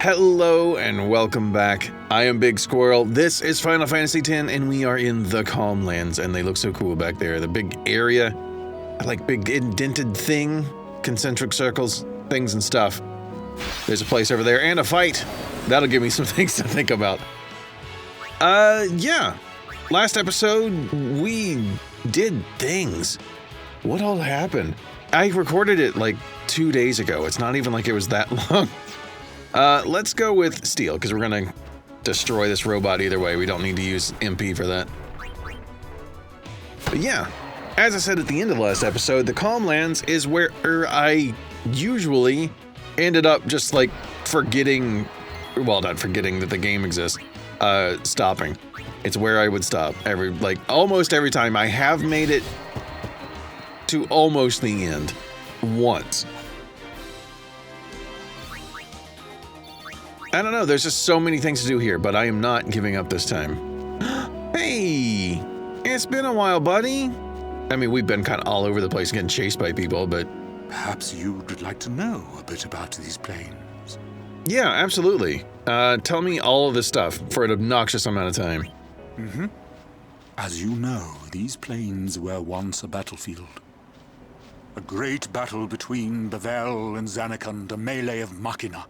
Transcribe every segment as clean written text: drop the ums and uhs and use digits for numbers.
Hello and welcome back. I am Big Squirrel. This is Final Fantasy X and we are in the Calm Lands and they look so cool back there. The big area, like big indented thing, concentric circles, things and stuff. There's a place over there and a fight. That'll give me some things to think about. Yeah. Last episode, we did things. What all happened? I recorded it like 2 days ago. It's not even like it was that long. Let's go with steel, because we're gonna destroy this robot either way. We don't need to use MP for that. But yeah, as I said at the end of the last episode, the Calm Lands is where I usually ended up just like forgetting, well, not forgetting that the game exists, stopping. It's where I would stop almost every time. I have made it to almost the end once. I don't know, there's just so many things to do here, but I am not giving up this time. Hey, it's been a while, buddy. I mean, we've been kind of all over the place getting chased by people, but... Perhaps you'd like to know a bit about these plains. Yeah, absolutely. Tell me all of this stuff for an obnoxious amount of time. As you know, these plains were once a battlefield. A great battle between Bavel and Zanarkand, a melee of Machina.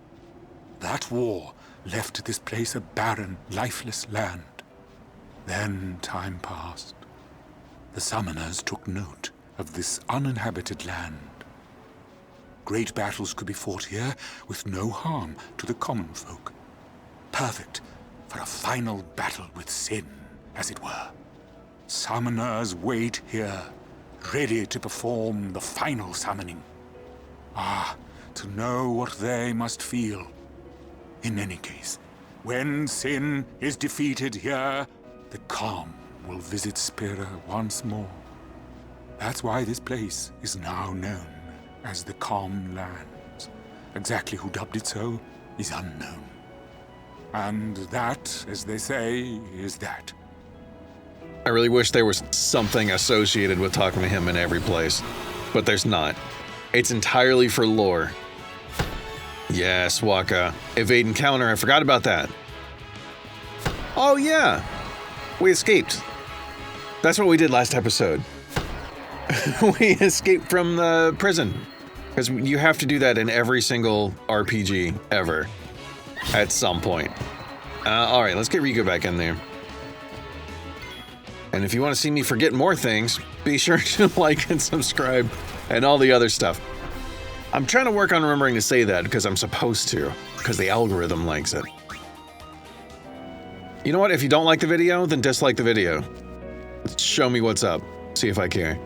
That war left this place a barren, lifeless land. Then time passed. The summoners took note of this uninhabited land. Great battles could be fought here with no harm to the common folk. Perfect for a final battle with sin, as it were. Summoners wait here, ready to perform the final summoning. Ah, to know what they must feel. In any case, when sin is defeated here, the calm will visit Spira once more. That's why this place is now known as the Calm Lands. Exactly who dubbed it so is unknown. And that, as they say, is that. I really wish there was something associated with talking to him in every place, but there's not. It's entirely for lore. Yes, Waka. Evade encounter, I forgot about that. Oh yeah, we escaped. That's what we did last episode. We escaped from the prison. Because you have to do that in every single RPG ever. At some point. Alright, let's get Riku back in there. And if you want to see me forget more things, be sure to like and subscribe and all the other stuff. I'm trying to work on remembering to say that because I'm supposed to, because the algorithm likes it. You know what? If you don't like the video, then dislike the video. Show me what's up. See if I care.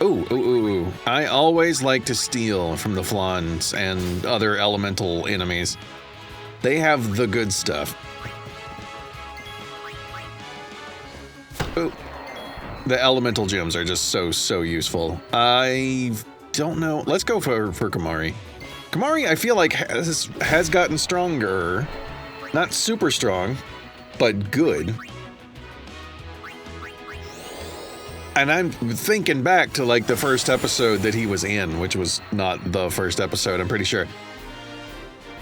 Ooh. I always like to steal from the Flans and other elemental enemies. They have the good stuff. Ooh. The elemental gems are just so useful. I don't know. Let's go for Kimahri. Kimahri, I feel like has gotten stronger. Not super strong, but good. And I'm thinking back to like the first episode that he was in, which was not the first episode, I'm pretty sure.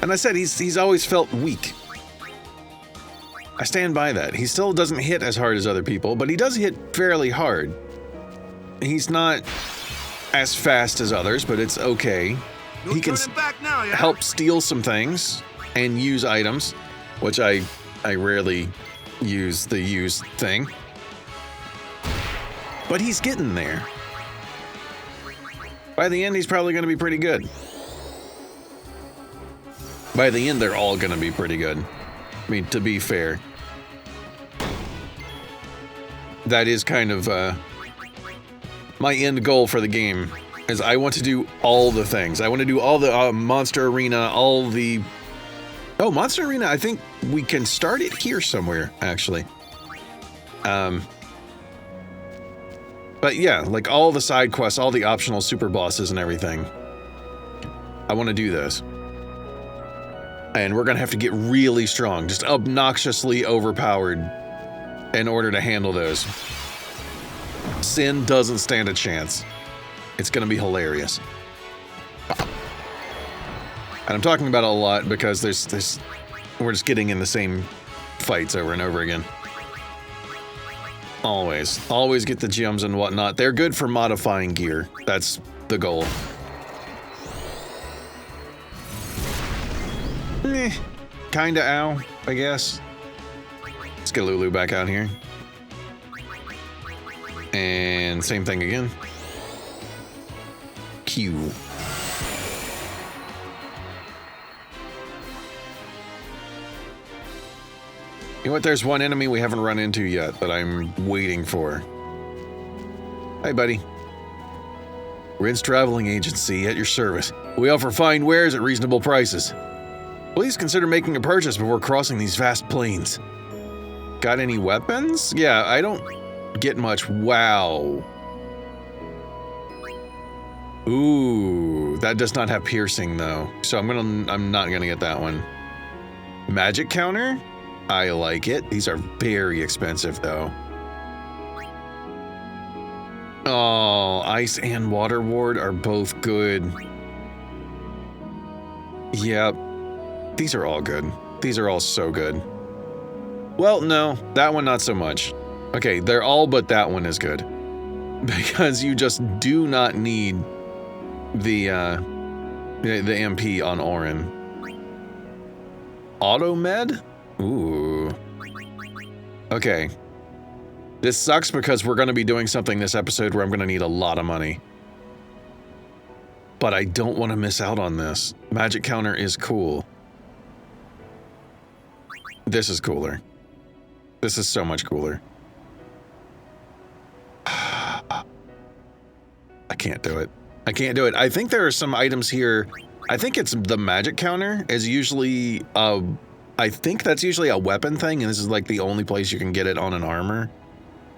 And I said he's always felt weak. I stand by that. He still doesn't hit as hard as other people, but he does hit fairly hard. He's not as fast as others, but it's okay. No, he can help steal some things and use items, which I rarely use the use thing. But he's getting there. By the end, he's probably going to be pretty good. By the end, they're all going to be pretty good. I mean, to be fair. That is kind of my end goal for the game, is I want to do all the things. I want to do all the Monster Arena, all the... Oh, Monster Arena, I think we can start it here somewhere, actually. But yeah, like all the side quests, all the optional super bosses and everything. I want to do those. And we're going to have to get really strong, just obnoxiously overpowered in order to handle those. Sin doesn't stand a chance. It's going to be hilarious. And I'm talking about it a lot because we're just getting in the same fights over and over again. Always get the gems and whatnot. They're good for modifying gear. That's the goal. Kinda ow, I guess. Let's get Lulu back out here. And same thing again. Q. You know what? There's one enemy we haven't run into yet that I'm waiting for. Hey, buddy. Rin's Traveling Agency at your service. We offer fine wares at reasonable prices. Please consider making a purchase before crossing these vast plains. Got any weapons? Yeah, I don't get much. Wow. Ooh, that does not have piercing though. So I'm not gonna get that one. Magic counter? I like it. These are very expensive though. Oh, ice and water ward are both good. Yep. These are all good. These are all so good. Well, no, that one not so much. Okay, they're all but that one is good. Because you just do not need the MP on Auron. Auto med? Ooh. Okay. This sucks because we're going to be doing something this episode where I'm going to need a lot of money. But I don't want to miss out on this. Magic counter is cool. This is cooler. This is so much cooler. I can't do it. I can't do it. I think there are some items here. I think it's the magic counter is usually, I think that's usually a weapon thing, and this is like the only place you can get it on an armor.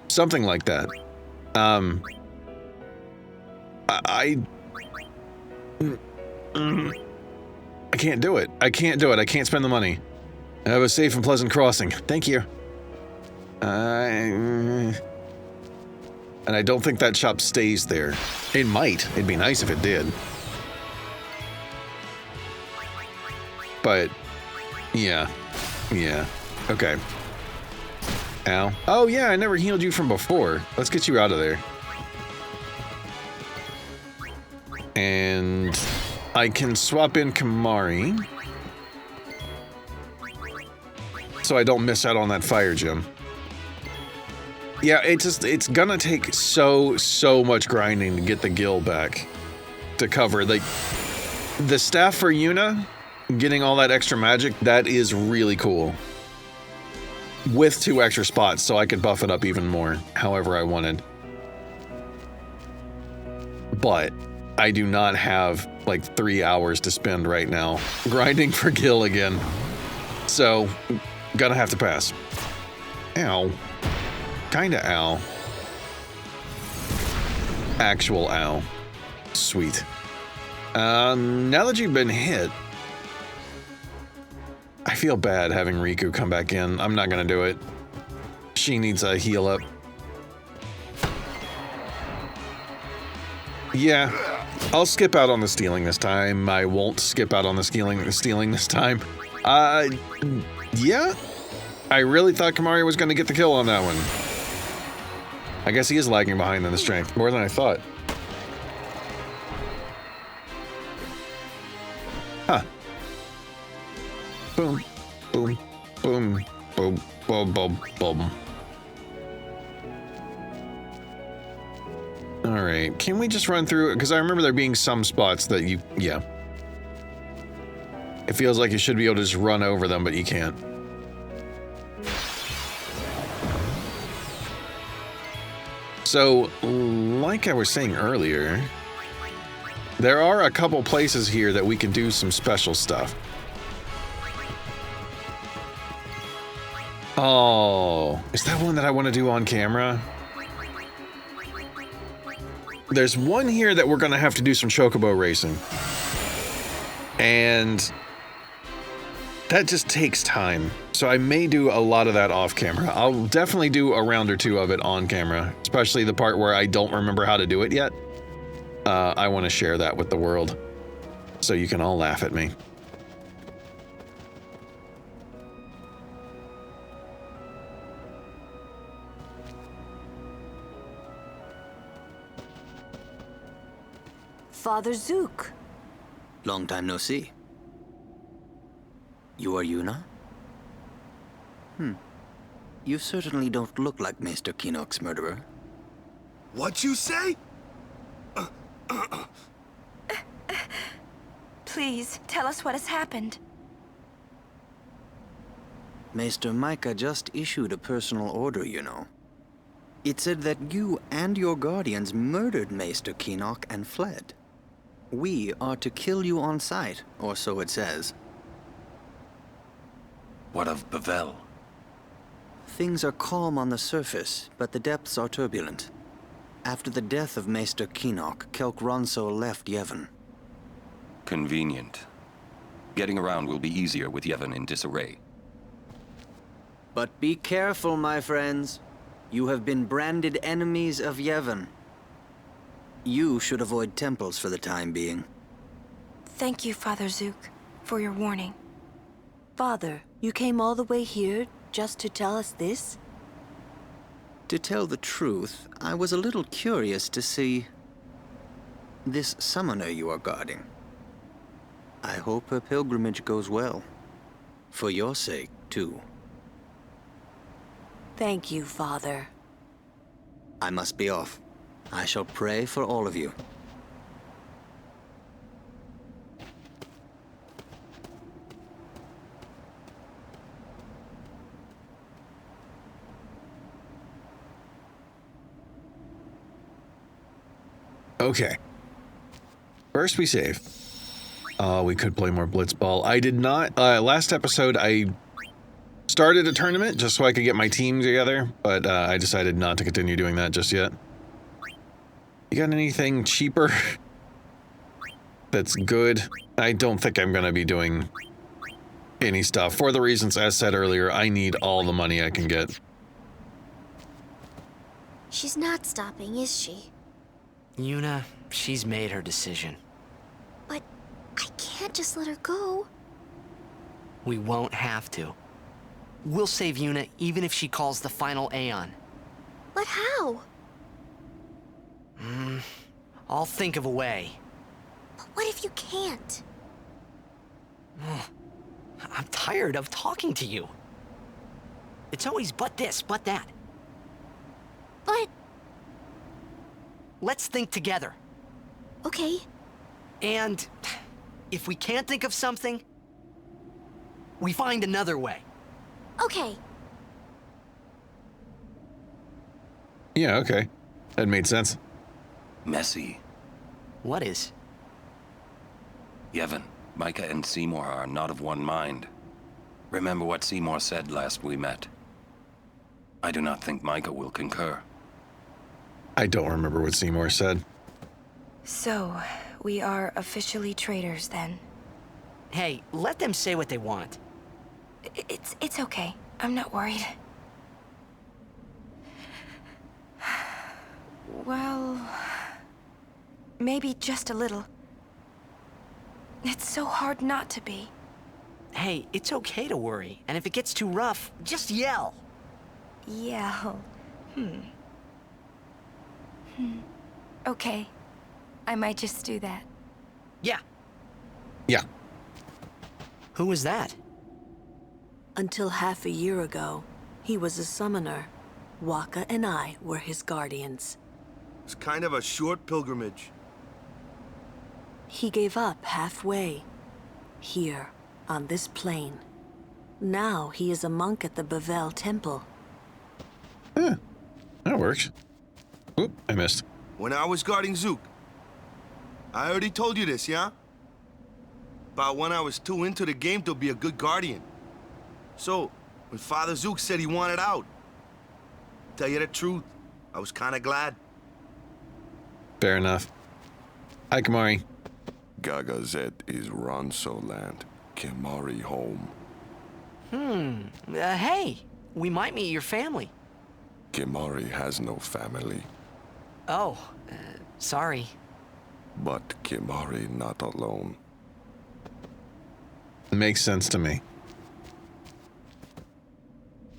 Something like that. I can't do it. I can't do it. I can't spend the money. Have a safe and pleasant crossing. Thank you. And I don't think that shop stays there. It might. It'd be nice if it did. But, yeah. Yeah. Okay. Ow. Oh, yeah, I never healed you from before. Let's get you out of there. And I can swap in Kamari. So I don't miss out on that fire gem. Yeah, it's gonna take so much grinding to get the gil back to cover. Like, the staff for Yuna, getting all that extra magic, that is really cool. With 2 extra spots, so I could buff it up even more, however I wanted. But I do not have, like, 3 hours to spend right now grinding for gil again. So, gonna have to pass. Ow. Kinda ow. Actual ow. Sweet. Now that you've been hit, I feel bad having Riku come back in. I'm not gonna do it. She needs a heal up. Yeah, I'll skip out on the stealing this time. I won't skip out on the stealing this time. Yeah. I really thought Kamari was gonna get the kill on that one. I guess he is lagging behind in the strength, more than I thought. Huh. Boom, boom, boom, boom, boom, boom, boom. Alright, can we just run through it? Because I remember there being some spots that you, yeah. It feels like you should be able to just run over them, but you can't. So, like I was saying earlier, there are a couple places here that we can do some special stuff. Oh, is that one that I want to do on camera? There's one here that we're going to have to do some Chocobo racing. And that just takes time. So I may do a lot of that off camera. I'll definitely do a round or 2 of it on camera, especially the part where I don't remember how to do it yet. I want to share that with the world so you can all laugh at me. Father Zook. Long time no see. You are Yuna? You certainly don't look like Maester Kinok's murderer. What you say? Please, tell us what has happened. Maester Micah just issued a personal order, you know. It said that you and your guardians murdered Maester Kinok and fled. We are to kill you on sight, or so it says. What of Bevel? Things are calm on the surface, but the depths are turbulent. After the death of Maester Kinok, Kelk Ronso left Yevon. Convenient. Getting around will be easier with Yevon in disarray. But be careful, my friends. You have been branded enemies of Yevon. You should avoid temples for the time being. Thank you, Father Zook, for your warning. Father, you came all the way here just to tell us this? To tell the truth, I was a little curious to see this summoner you are guarding. I hope her pilgrimage goes well. For your sake, too. Thank you, Father. I must be off. I shall pray for all of you. Okay. First we save. We could play more Blitzball. I did not. Last episode, I started a tournament just so I could get my team together, but I decided not to continue doing that just yet. You got anything cheaper that's good? I don't think I'm going to be doing any stuff. For the reasons, as said earlier, I need all the money I can get. She's not stopping, is she? Yuna, she's made her decision. But I can't just let her go. We won't have to. We'll save Yuna even if she calls the final Aeon. But how? I'll think of a way. But what if you can't? I'm tired of talking to you. It's always but this, but that. But... Let's think together. Okay. And if we can't think of something, we find another way. Okay. Yeah, okay. That made sense. Messy. What is? Yevon, Micah and Seymour are not of one mind. Remember what Seymour said last we met. I do not think Micah will concur. I don't remember what Seymour said. So, we are officially traitors then. Hey, let them say what they want. It's okay. I'm not worried. Well, maybe just a little. It's so hard not to be. Hey, it's okay to worry, and if it gets too rough, just yell. Yeah. Okay. I might just do that. Yeah. Yeah. Who was that? Until half a year ago, he was a summoner. Waka and I were his guardians. It's kind of a short pilgrimage. He gave up halfway. Here, on this plane. Now he is a monk at the Bevel Temple. Huh. That works. Oop, I missed. When I was guarding Zook, I already told you this, yeah? About when I was too into the game to be a good guardian. So, when Father Zook said he wanted out, tell you the truth, I was kind of glad. Fair enough. Hi, Kamari. Gagazet is Ronso land. Kimari home. Hey, we might meet your family. Kimari has no family. Oh, sorry. But Kimari not alone. Makes sense to me.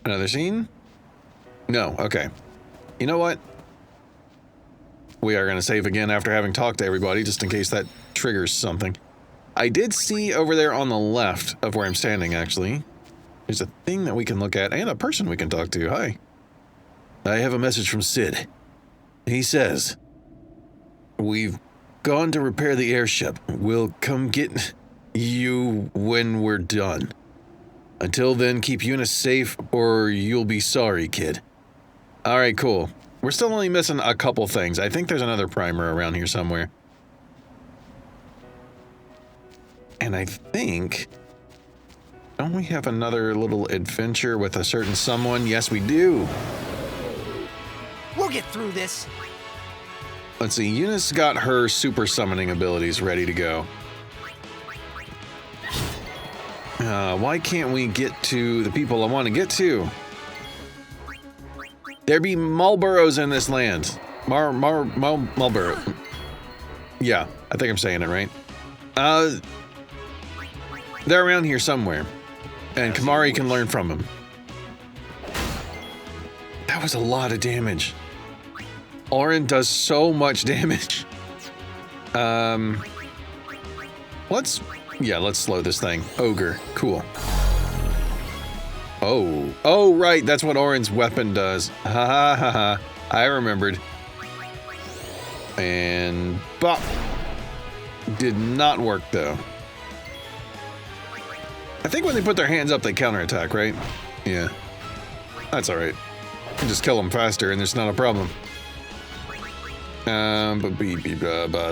Another scene? No, okay. You know what? we are going to save again after having talked to everybody, just in case that triggers something. I did see over there on the left of where I'm standing, actually. There's a thing that we can look at and a person we can talk to. Hi. I have a message from Sid. He says, we've gone to repair the airship. We'll come get you when we're done. Until then, keep Eunice safe or you'll be sorry, kid. All right, cool. We're still only missing a couple things. I think there's another primer around here somewhere. And I think... Don't we have another little adventure with a certain someone? Yes, we do. We'll get through this. Let's see, Eunice got her super summoning abilities ready to go. Why can't we get to the people I want to get to? There be Marlboroughs in this land. Marlborough. Yeah, I think I'm saying it right. They're around here somewhere. And Kimahri can learn from them. That was a lot of damage. Auron does so much damage. Let's slow this thing. Ogre, cool. Oh, right, that's what Auron's weapon does. Ha ha ha ha. I remembered. And bop. Did not work though. I think when they put their hands up, they counterattack, right? Yeah. That's alright. Just kill them faster and there's not a problem.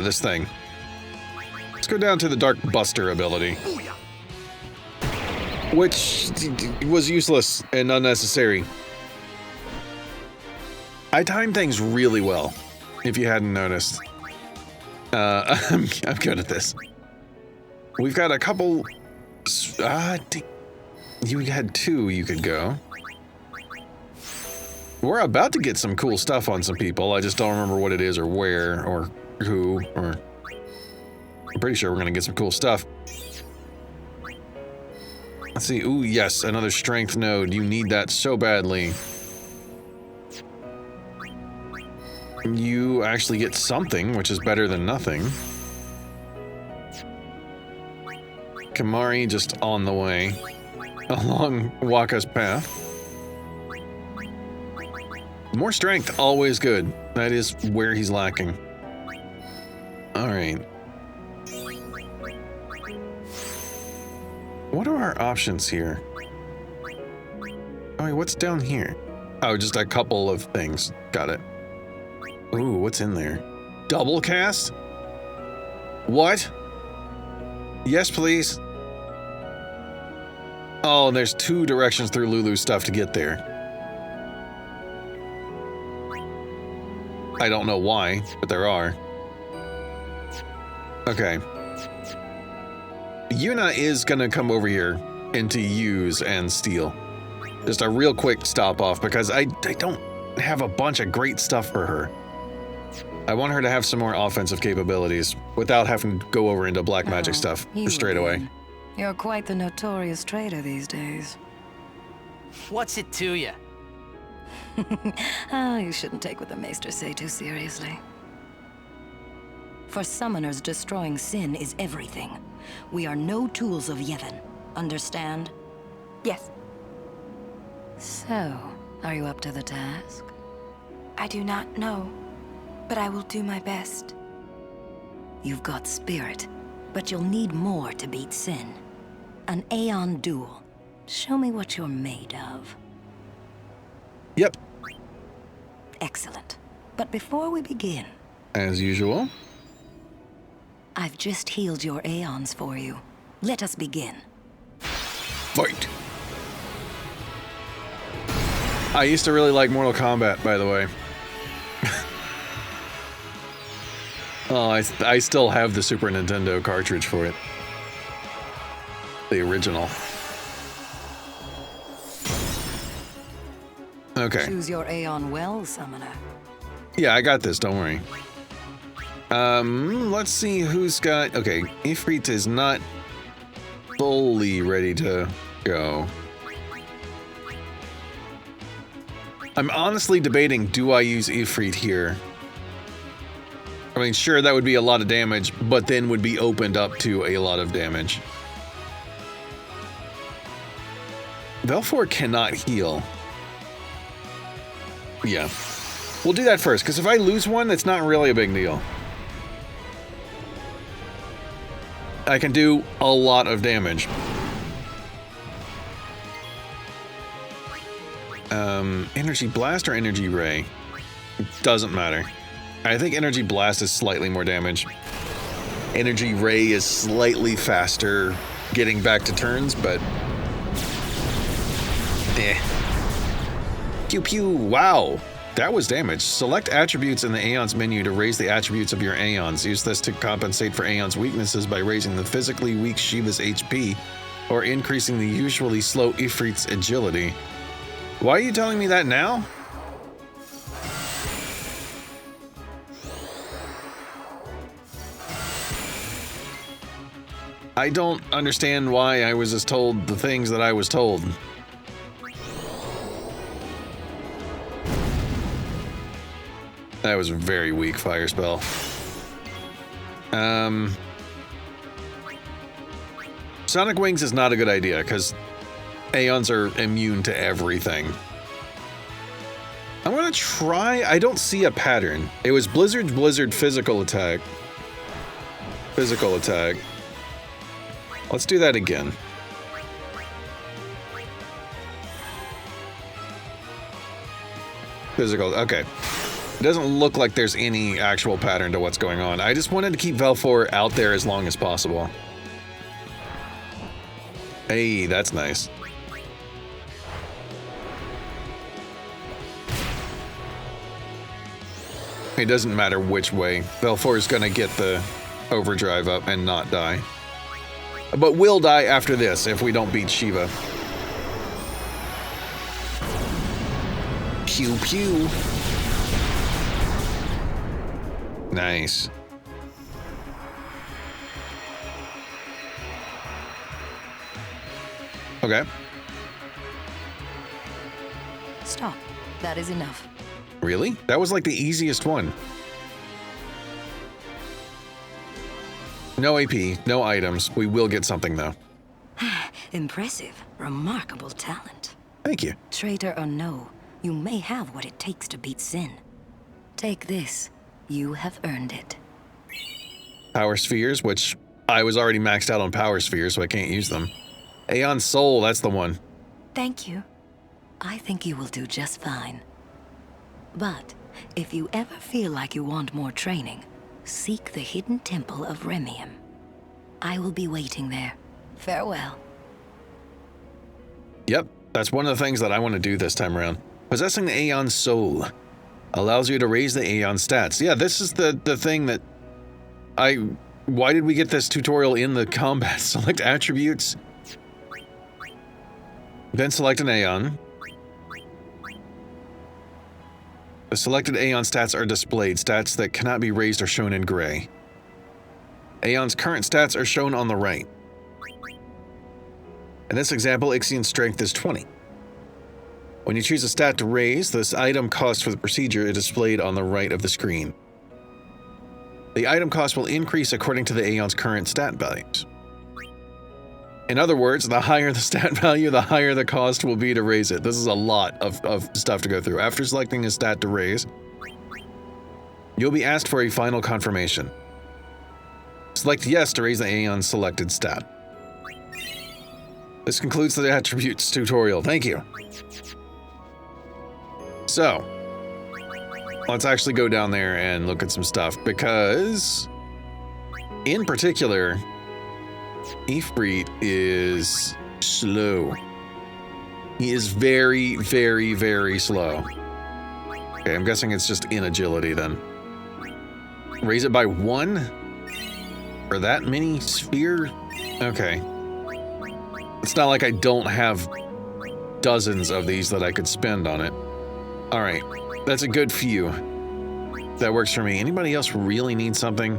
This thing. Let's go down to the Dark Buster ability. Which was useless and unnecessary. I timed things really well, if you hadn't noticed. I'm good at this. We've got a couple... you had two you could go. We're about to get some cool stuff on some people. I just don't remember what it is or where or who or... I'm pretty sure we're gonna get some cool stuff. Let's see. Ooh, yes, another strength node. You need that so badly. You actually get something, which is better than nothing. Kimahri just on the way along Wakka's path. More strength, always good. That is where he's lacking. All right. What are our options here? Oh, wait, what's down here? Oh, just a couple of things. Got it. Ooh, what's in there? Double cast? What? Yes, please. Oh, and there's two directions through Lulu's stuff to get there. I don't know why, but there are. Okay. Yuna is gonna come over here into use and steal. Just a real quick stop off because I don't have a bunch of great stuff for her. I want her to have some more offensive capabilities without having to go over into black magic stuff straight away. You're quite the notorious traitor these days. What's it to you? Oh, you shouldn't take what the Maesters say too seriously. For summoners, destroying sin is everything. We are no tools of Yevon. Understand? Yes. So, are you up to the task? I do not know, but I will do my best. You've got spirit, but you'll need more to beat sin. An Aeon duel. Show me what you're made of. Yep. Excellent. But before we begin... As usual. I've just healed your Aeons for you. Let us begin. Fight! I used to really like Mortal Kombat, by the way. Oh, I still have the Super Nintendo cartridge for it. The original. Okay. Choose your Aeon well, Summoner. Yeah, I got this, don't worry. Let's see who's got... Okay, Ifrit is not fully ready to go. I'm honestly debating, do I use Ifrit here? I mean, sure, that would be a lot of damage, but then would be opened up to a lot of damage. Belfor cannot heal. Yeah. We'll do that first, because if I lose one, it's not really a big deal. I can do a lot of damage. Energy Blast or Energy Ray? Doesn't matter. I think Energy Blast is slightly more damage. Energy Ray is slightly faster getting back to turns, but... eh. Pew pew, wow. That was damage. Select attributes in the Aeon's menu to raise the attributes of your Aeons. Use this to compensate for Aeon's weaknesses by raising the physically weak Shiva's HP or increasing the usually slow Ifrit's agility. Why are you telling me that now? I don't understand why I was just told the things that I was told. That was a very weak fire spell. Sonic Wings is not a good idea, because Aeons are immune to everything. I'm gonna try... I don't see a pattern. It was Blizzard, Blizzard, physical attack. Physical attack. Let's do that again. Physical, okay. It doesn't look like there's any actual pattern to what's going on. I just wanted to keep Belfor out there as long as possible. Hey, that's nice. It doesn't matter which way. Belfor is gonna get the overdrive up and not die. But will die after this if we don't beat Shiva. Pew pew. Nice. Okay. Stop. That is enough. Really? That was like the easiest one. No AP, no items. We will get something though. Impressive. Remarkable talent. Thank you. Traitor or no, you may have what it takes to beat Sin. Take this. You have earned it. Power Spheres, which I was already maxed out on Power Spheres, so I can't use them. Aeon Soul, that's the one. Thank you. I think you will do just fine. But if you ever feel like you want more training, seek the hidden temple of Remiem. I will be waiting there. Farewell. Yep, that's one of the things that I want to do this time around. Possessing the Aeon Soul allows you to raise the Aeon stats. Yeah, this is the thing that why did we get this tutorial in the combat? Select attributes. Then select an Aeon. The selected Aeon stats are displayed. Stats that cannot be raised are shown in gray. Aeon's current stats are shown on the right. In this example, Ixion's strength is 20. When you choose a stat to raise, this item cost for the procedure is displayed on the right of the screen. The item cost will increase according to the Aeon's current stat values. In other words, the higher the stat value, the higher the cost will be to raise it. This is a lot of stuff to go through. After selecting a stat to raise, you'll be asked for a final confirmation. Select yes to raise the Aeon selected stat. This concludes the attributes tutorial. Thank you. So, let's actually go down there and look at some stuff, because in particular, Ifrit is slow. He is very, very, very slow. Okay, I'm guessing it's just in agility then. Raise it by 1? For that mini sphere? Okay. It's not like I don't have dozens of these that I could spend on it. Alright, that's a good few. That works for me. Anybody else really need something?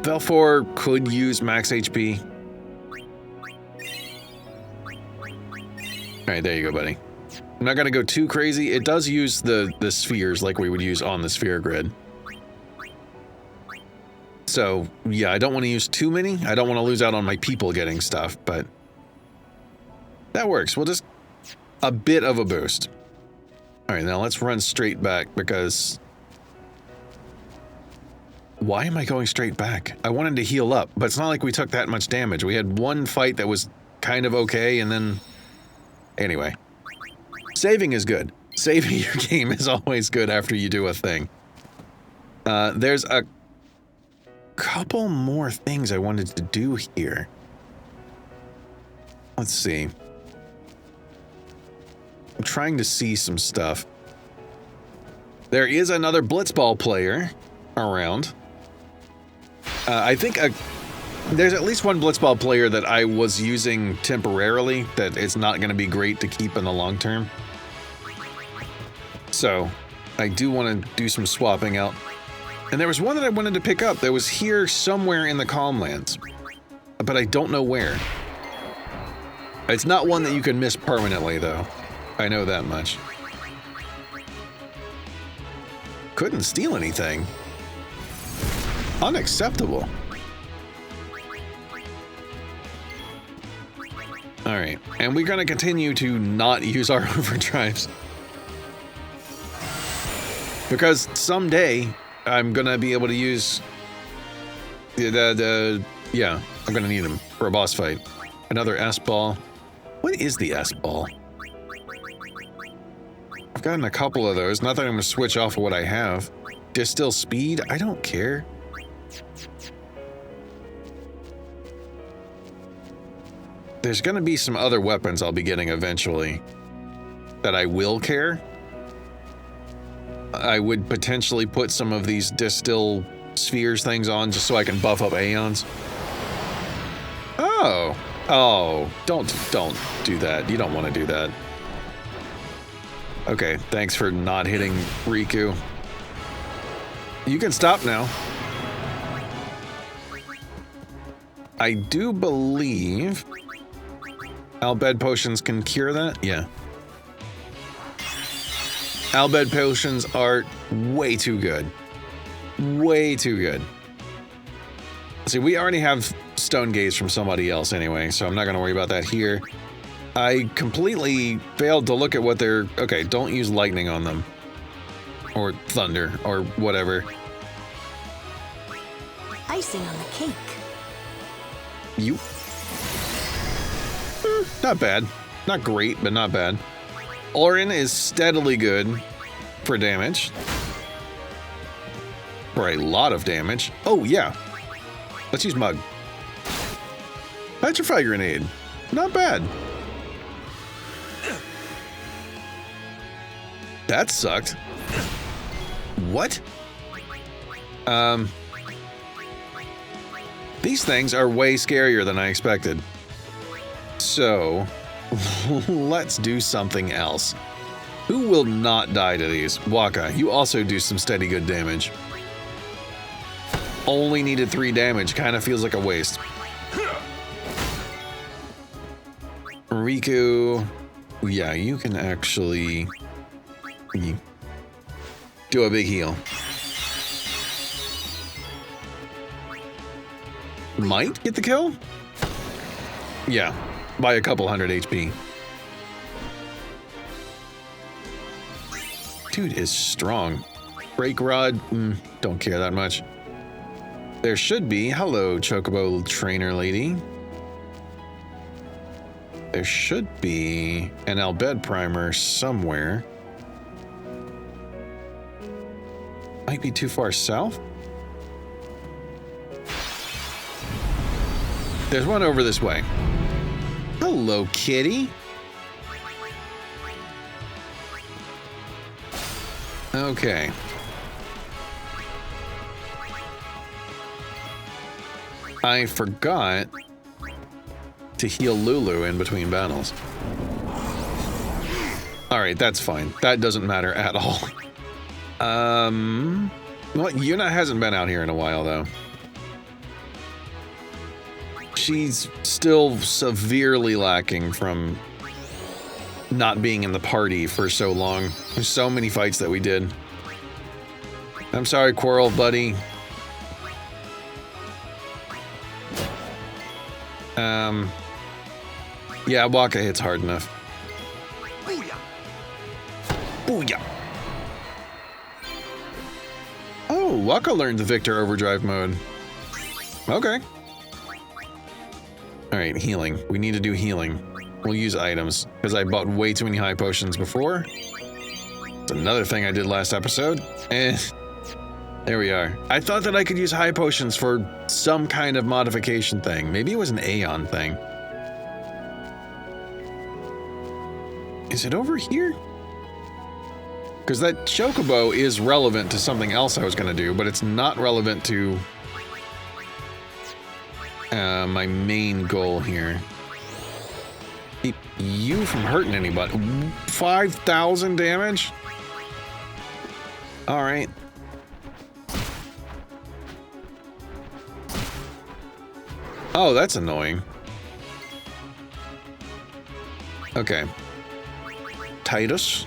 Belfor could use max HP. Alright, there you go, buddy. I'm not gonna go too crazy. It does use the spheres like we would use on the sphere grid. So, yeah, I don't want to use too many. I don't want to lose out on my people getting stuff, but that works. We'll just a bit of a boost. All right, now let's run straight back because why am I going straight back? I wanted to heal up, but it's not like we took that much damage. We had one fight that was kind of okay, and then anyway, saving is good. Saving your game is always good after you do a thing. There's a couple more things I wanted to do here. Let's see. I'm trying to see some stuff. There is another Blitzball player around. I think there's at least one Blitzball player that I was using temporarily that it's not going to be great to keep in the long term. So I do want to do some swapping out. And there was one that I wanted to pick up that was here somewhere in the Calmlands, but I don't know where. It's not one that you can miss permanently, though. I know that much. Couldn't steal anything. Unacceptable. All right, and we're gonna continue to not use our overdrives. Because someday, I'm gonna be able to use yeah, I'm gonna need them for a boss fight. Another S-ball. What is the S-ball? I've gotten a couple of those. Not that I'm gonna switch off of what I have. Distill speed? I don't care. There's gonna be some other weapons I'll be getting eventually that I will care. I would potentially put some of these distill spheres things on just so I can buff up Aeons. Oh, don't do that. You don't want to do that. Okay, thanks for not hitting Riku. You can stop now. I do believe Albed potions can cure that? Yeah. Albed potions are way too good. Way too good. See, we already have Stone Gaze from somebody else anyway, so I'm not going to worry about that here. I completely failed to look at what they're... Okay, don't use lightning on them. Or thunder, or whatever. Icing on the cake. You... not bad. Not great, but not bad. Auron is steadily good for damage. For a lot of damage. Oh, yeah. Let's use Mug. Petrify Grenade. Not bad. That sucked. What? These things are way scarier than I expected. So, let's do something else. Who will not die to these? Waka, you also do some steady good damage. Only needed 3 damage, kind of feels like a waste. Riku, yeah, you can actually do a big heal. Might get the kill? Yeah, by a couple hundred HP. Dude is strong. Break Rod, don't care that much. There should be, hello Chocobo trainer lady. There should be an Albed primer somewhere. Might be too far south. There's one over this way. Hello, kitty. Okay. I forgot to heal Lulu in between battles. Alright, that's fine. That doesn't matter at all. Well, Yuna hasn't been out here in a while, though. She's still severely lacking from not being in the party for so long. There's so many fights that we did. I'm sorry, Quarrel, buddy. Yeah, Waka hits hard enough. Booyah! Oh, Waka learned the Victor Overdrive mode. Okay. Alright, healing. We need to do healing. We'll use items, because I bought way too many high potions before. It's another thing I did last episode. There we are. I thought that I could use high potions for some kind of modification thing. Maybe it was an Aeon thing. Is it over here? Because that Chocobo is relevant to something else I was going to do, but it's not relevant to my main goal here. Keep you from hurting anybody. 5,000 damage? Alright. Oh, that's annoying. Okay. Titus.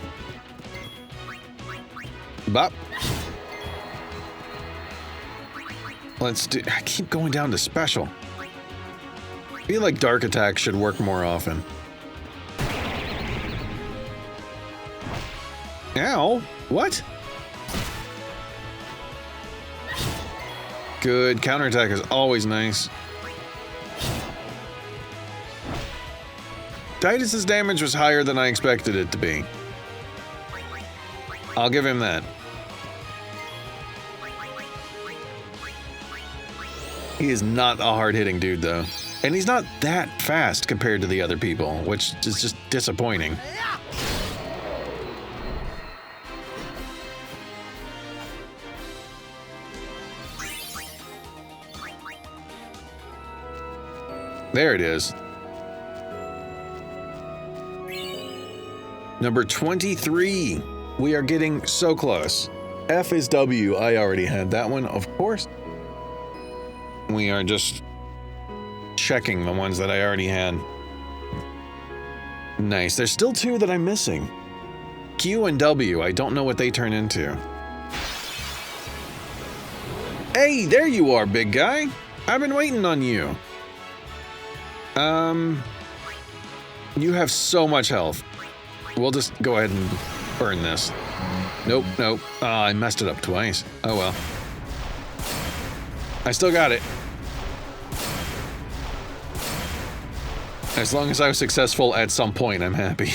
Bop. Let's do... I keep going down to special. I feel like dark attack should work more often. Ow! What? Good. Counterattack is always nice. Titus's damage was higher than I expected it to be. I'll give him that. He is not a hard-hitting dude, though. And he's not that fast compared to the other people, which is just disappointing. There it is. Number 23. We are getting so close. F is W. I already had that one, of course. We are just checking the ones that I already had. Nice. There's still two that I'm missing. Q and W. I don't know what they turn into. Hey, there you are, big guy. I've been waiting on you. You have so much health. We'll just go ahead and burn this. Nope, nope. I messed it up twice. Oh well. I still got it. As long as I was successful at some point, I'm happy.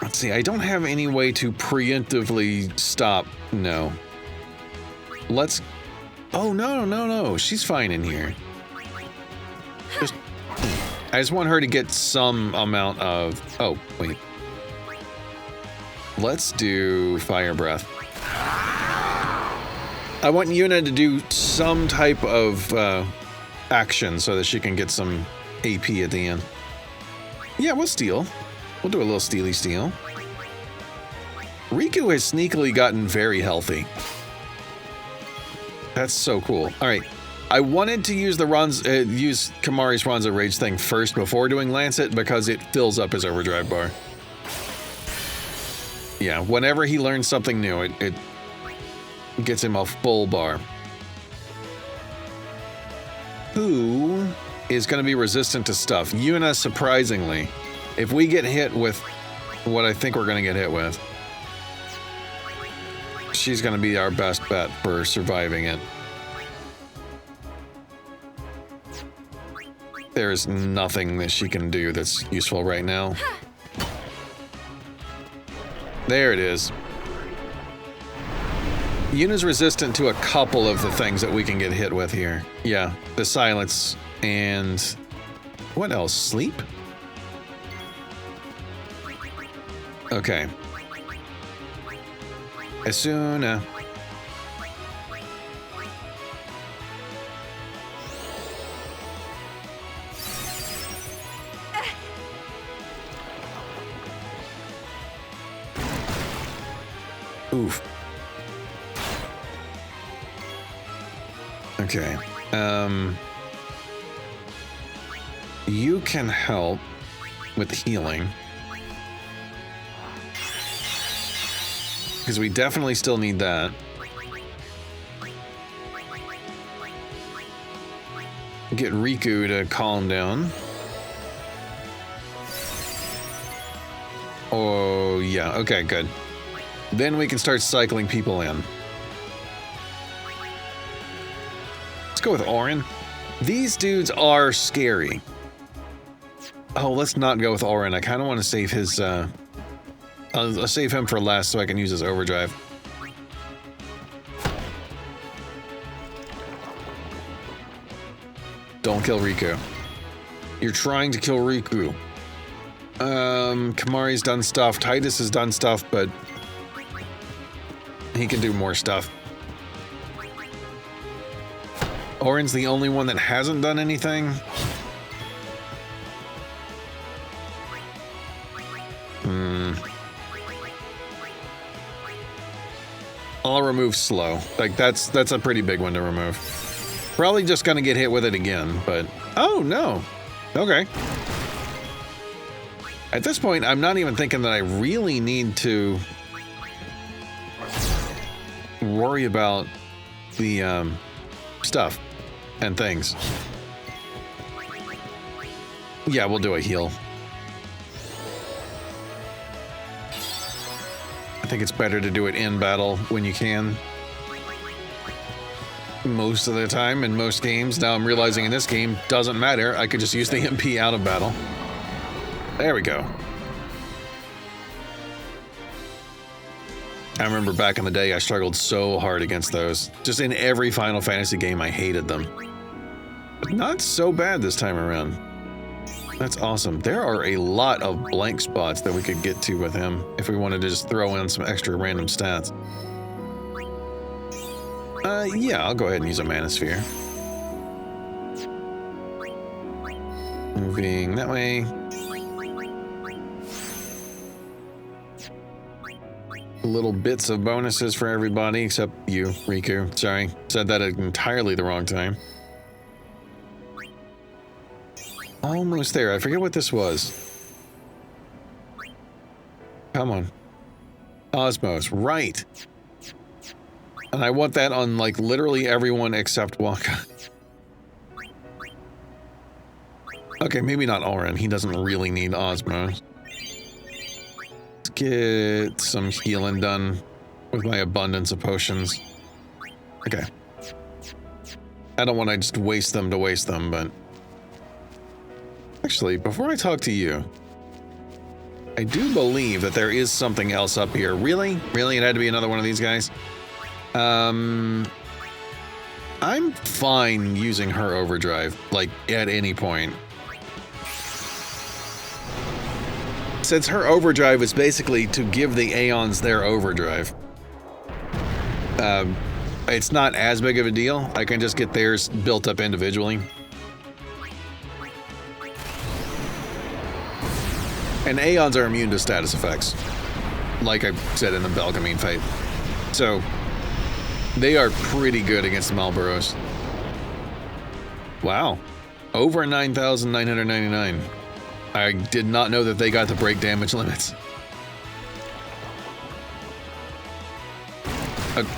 Let's see, I don't have any way to preemptively stop. No. Let's... Oh, no. She's fine in here. I just want her to get some amount of... Oh, wait. Let's do Fire Breath. I want Yuna to do some type of action so that she can get some AP at the end. Yeah, we'll steal. We'll do a little steely steal. Riku has sneakily gotten very healthy. That's so cool. All right. I wanted to use the use Kimahri's Ronza Rage thing first before doing Lancet because it fills up his overdrive bar. Yeah, whenever he learns something new, it gets him a full bar. Who is going to be resistant to stuff? Yuna, surprisingly. If we get hit with what I think we're going to get hit with, she's going to be our best bet for surviving it. There's nothing that she can do that's useful right now. There it is. Yuna's resistant to a couple of the things that we can get hit with here. Yeah, the silence and... what else? Sleep? Okay. Asuna. Oof. Okay. You can help with healing. Because we definitely still need that. get Riku to calm down. Oh, yeah. Okay, good. Then we can start cycling people in. Let's go with Auron. These dudes are scary. Oh, let's not go with Auron. I kind of want to save his, I'll save him for last so I can use his overdrive. Don't kill Riku. You're trying to kill Riku. Kimahri's done stuff. Titus has done stuff, but he can do more stuff. Auron's the only one that hasn't done anything. I'll remove slow. Like, that's a pretty big one to remove. Probably just gonna get hit with it again, but... Oh, no. Okay. At this point, I'm not even thinking that I really need to worry about the stuff and things. Yeah, we'll do a heal. I think it's better to do it in battle when you can. Most of the time in most games. Now I'm realizing in this game, doesn't matter. I could just use the MP out of battle. There we go. I remember back in the day, I struggled so hard against those. Just in every Final Fantasy game, I hated them. But not so bad this time around. That's awesome. There are a lot of blank spots that we could get to with him if we wanted to just throw in some extra random stats. Yeah, I'll go ahead and use a Mana Sphere. Moving that way. Little bits of bonuses for everybody except you, Riku. Sorry, said that at entirely the wrong time. Almost there. I forget what this was. Come on. Osmos, right. And I want that on, like, literally everyone except Waka. Okay, maybe not Auron. He doesn't really need Osmos. Let's get some healing done with my abundance of potions. Okay. I don't want to just waste them to waste them, but... Actually, before I talk to you, I do believe that there is something else up here. Really? Really? It had to be another one of these guys? I'm fine using her overdrive, like, at any point. Since her overdrive is basically to give the Aeons their overdrive. It's not as big of a deal. I can just get theirs built up individually. And Aeons are immune to status effects, like I said in the Belgimene fight. So, they are pretty good against the Malboros. Wow. Over 9,999. I did not know that they got to break damage limits.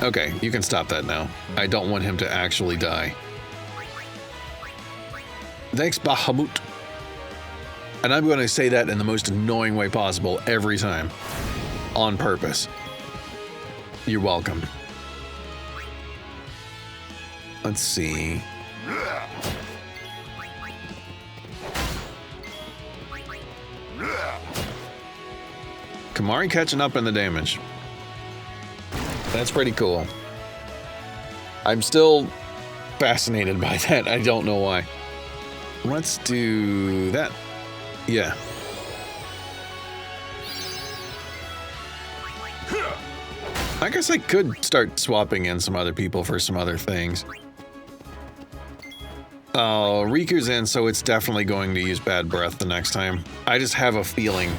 Okay, you can stop that now. I don't want him to actually die. Thanks, Bahamut. And I'm going to say that in the most annoying way possible every time. On purpose. You're welcome. Let's see. Kimahri catching up in the damage. That's pretty cool. I'm still fascinated by that. I don't know why. Let's do that. Yeah. I guess I could start swapping in some other people for some other things. Oh, Riku's in, so it's definitely going to use Bad Breath the next time. I just have a feeling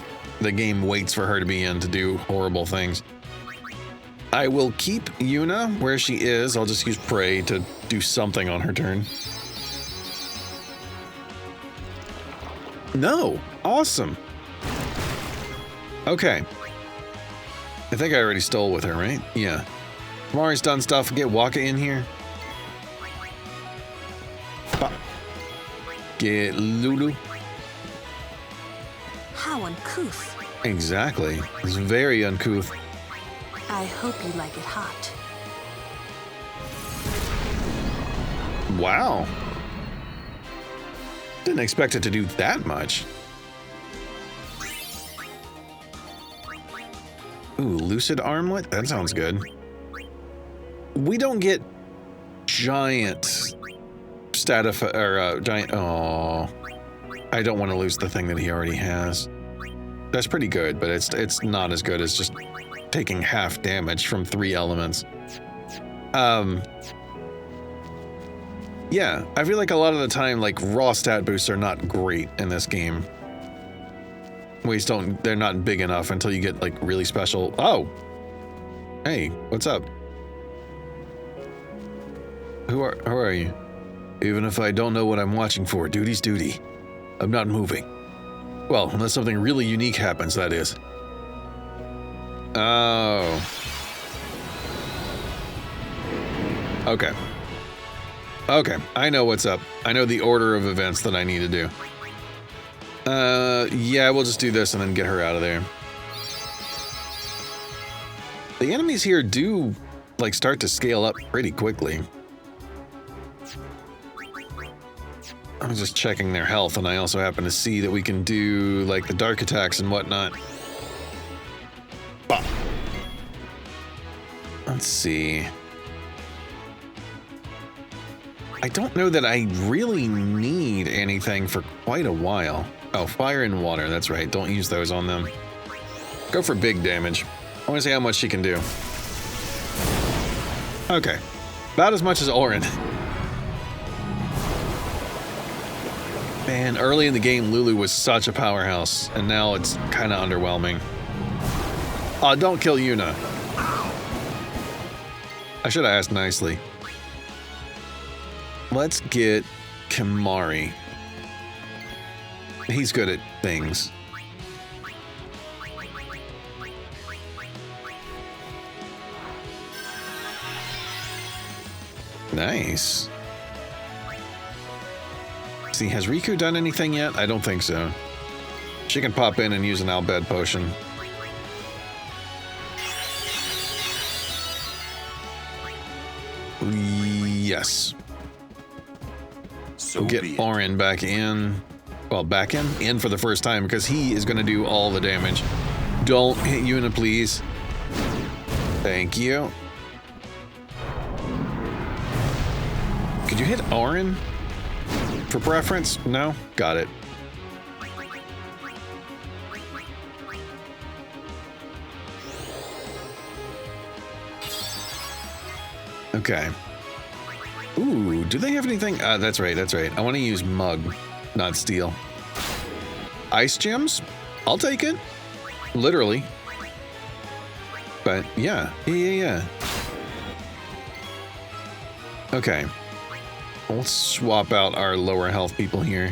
the game waits for her to be in to do horrible things. I will keep Yuna where she is. I'll just use Prey to do something on her turn. No! Awesome! Okay. I think I already stole with her, right? Yeah. Kimahri's done stuff. Get Waka in here. get Lulu. How uncouth. Exactly. It's very uncouth. I hope you like it hot. Wow. Didn't expect it to do that much. Ooh, lucid armlet? That sounds good. We don't get giant giant. Oh, I don't want to lose the thing that he already has. That's pretty good, but it's not as good as just taking half damage from 3 elements. Yeah, I feel like a lot of the time, like, raw stat boosts are not great in this game. They're not big enough until you get, like, really special. Oh! Hey, what's up? Who are you? Even if I don't know what I'm watching for, duty's duty. I'm not moving. Well, unless something really unique happens, that is. Oh. Okay. Okay, I know what's up. I know the order of events that I need to do. Yeah, we'll just do this and then get her out of there. The enemies here do, like, start to scale up pretty quickly. I'm just checking their health, and I also happen to see that we can do, like, the dark attacks and whatnot. Bah. Let's see. I don't know that I really need anything for quite a while. Oh, fire and water, that's right. Don't use those on them. Go for big damage. I want to see how much she can do. Okay. About as much as Auron. Man, early in the game, Lulu was such a powerhouse, and now it's kind of underwhelming. Oh, don't kill Yuna. I should have asked nicely. Let's get Kimahri. He's good at things. Nice. See, has Riku done anything yet? I don't think so. She can pop in and use an Albed potion. Yes. So we'll get Auron back in. Well, back in? In for the first time, because he is going to do all the damage. Don't hit Yuna, please. Thank you. Could you hit Auron? For preference? No? Got it. Okay. Ooh, do they have anything? That's right, that's right. I want to use Mug, not Steel. Ice gems? I'll take it. Literally. But yeah. Okay. Let's swap out our lower health people here.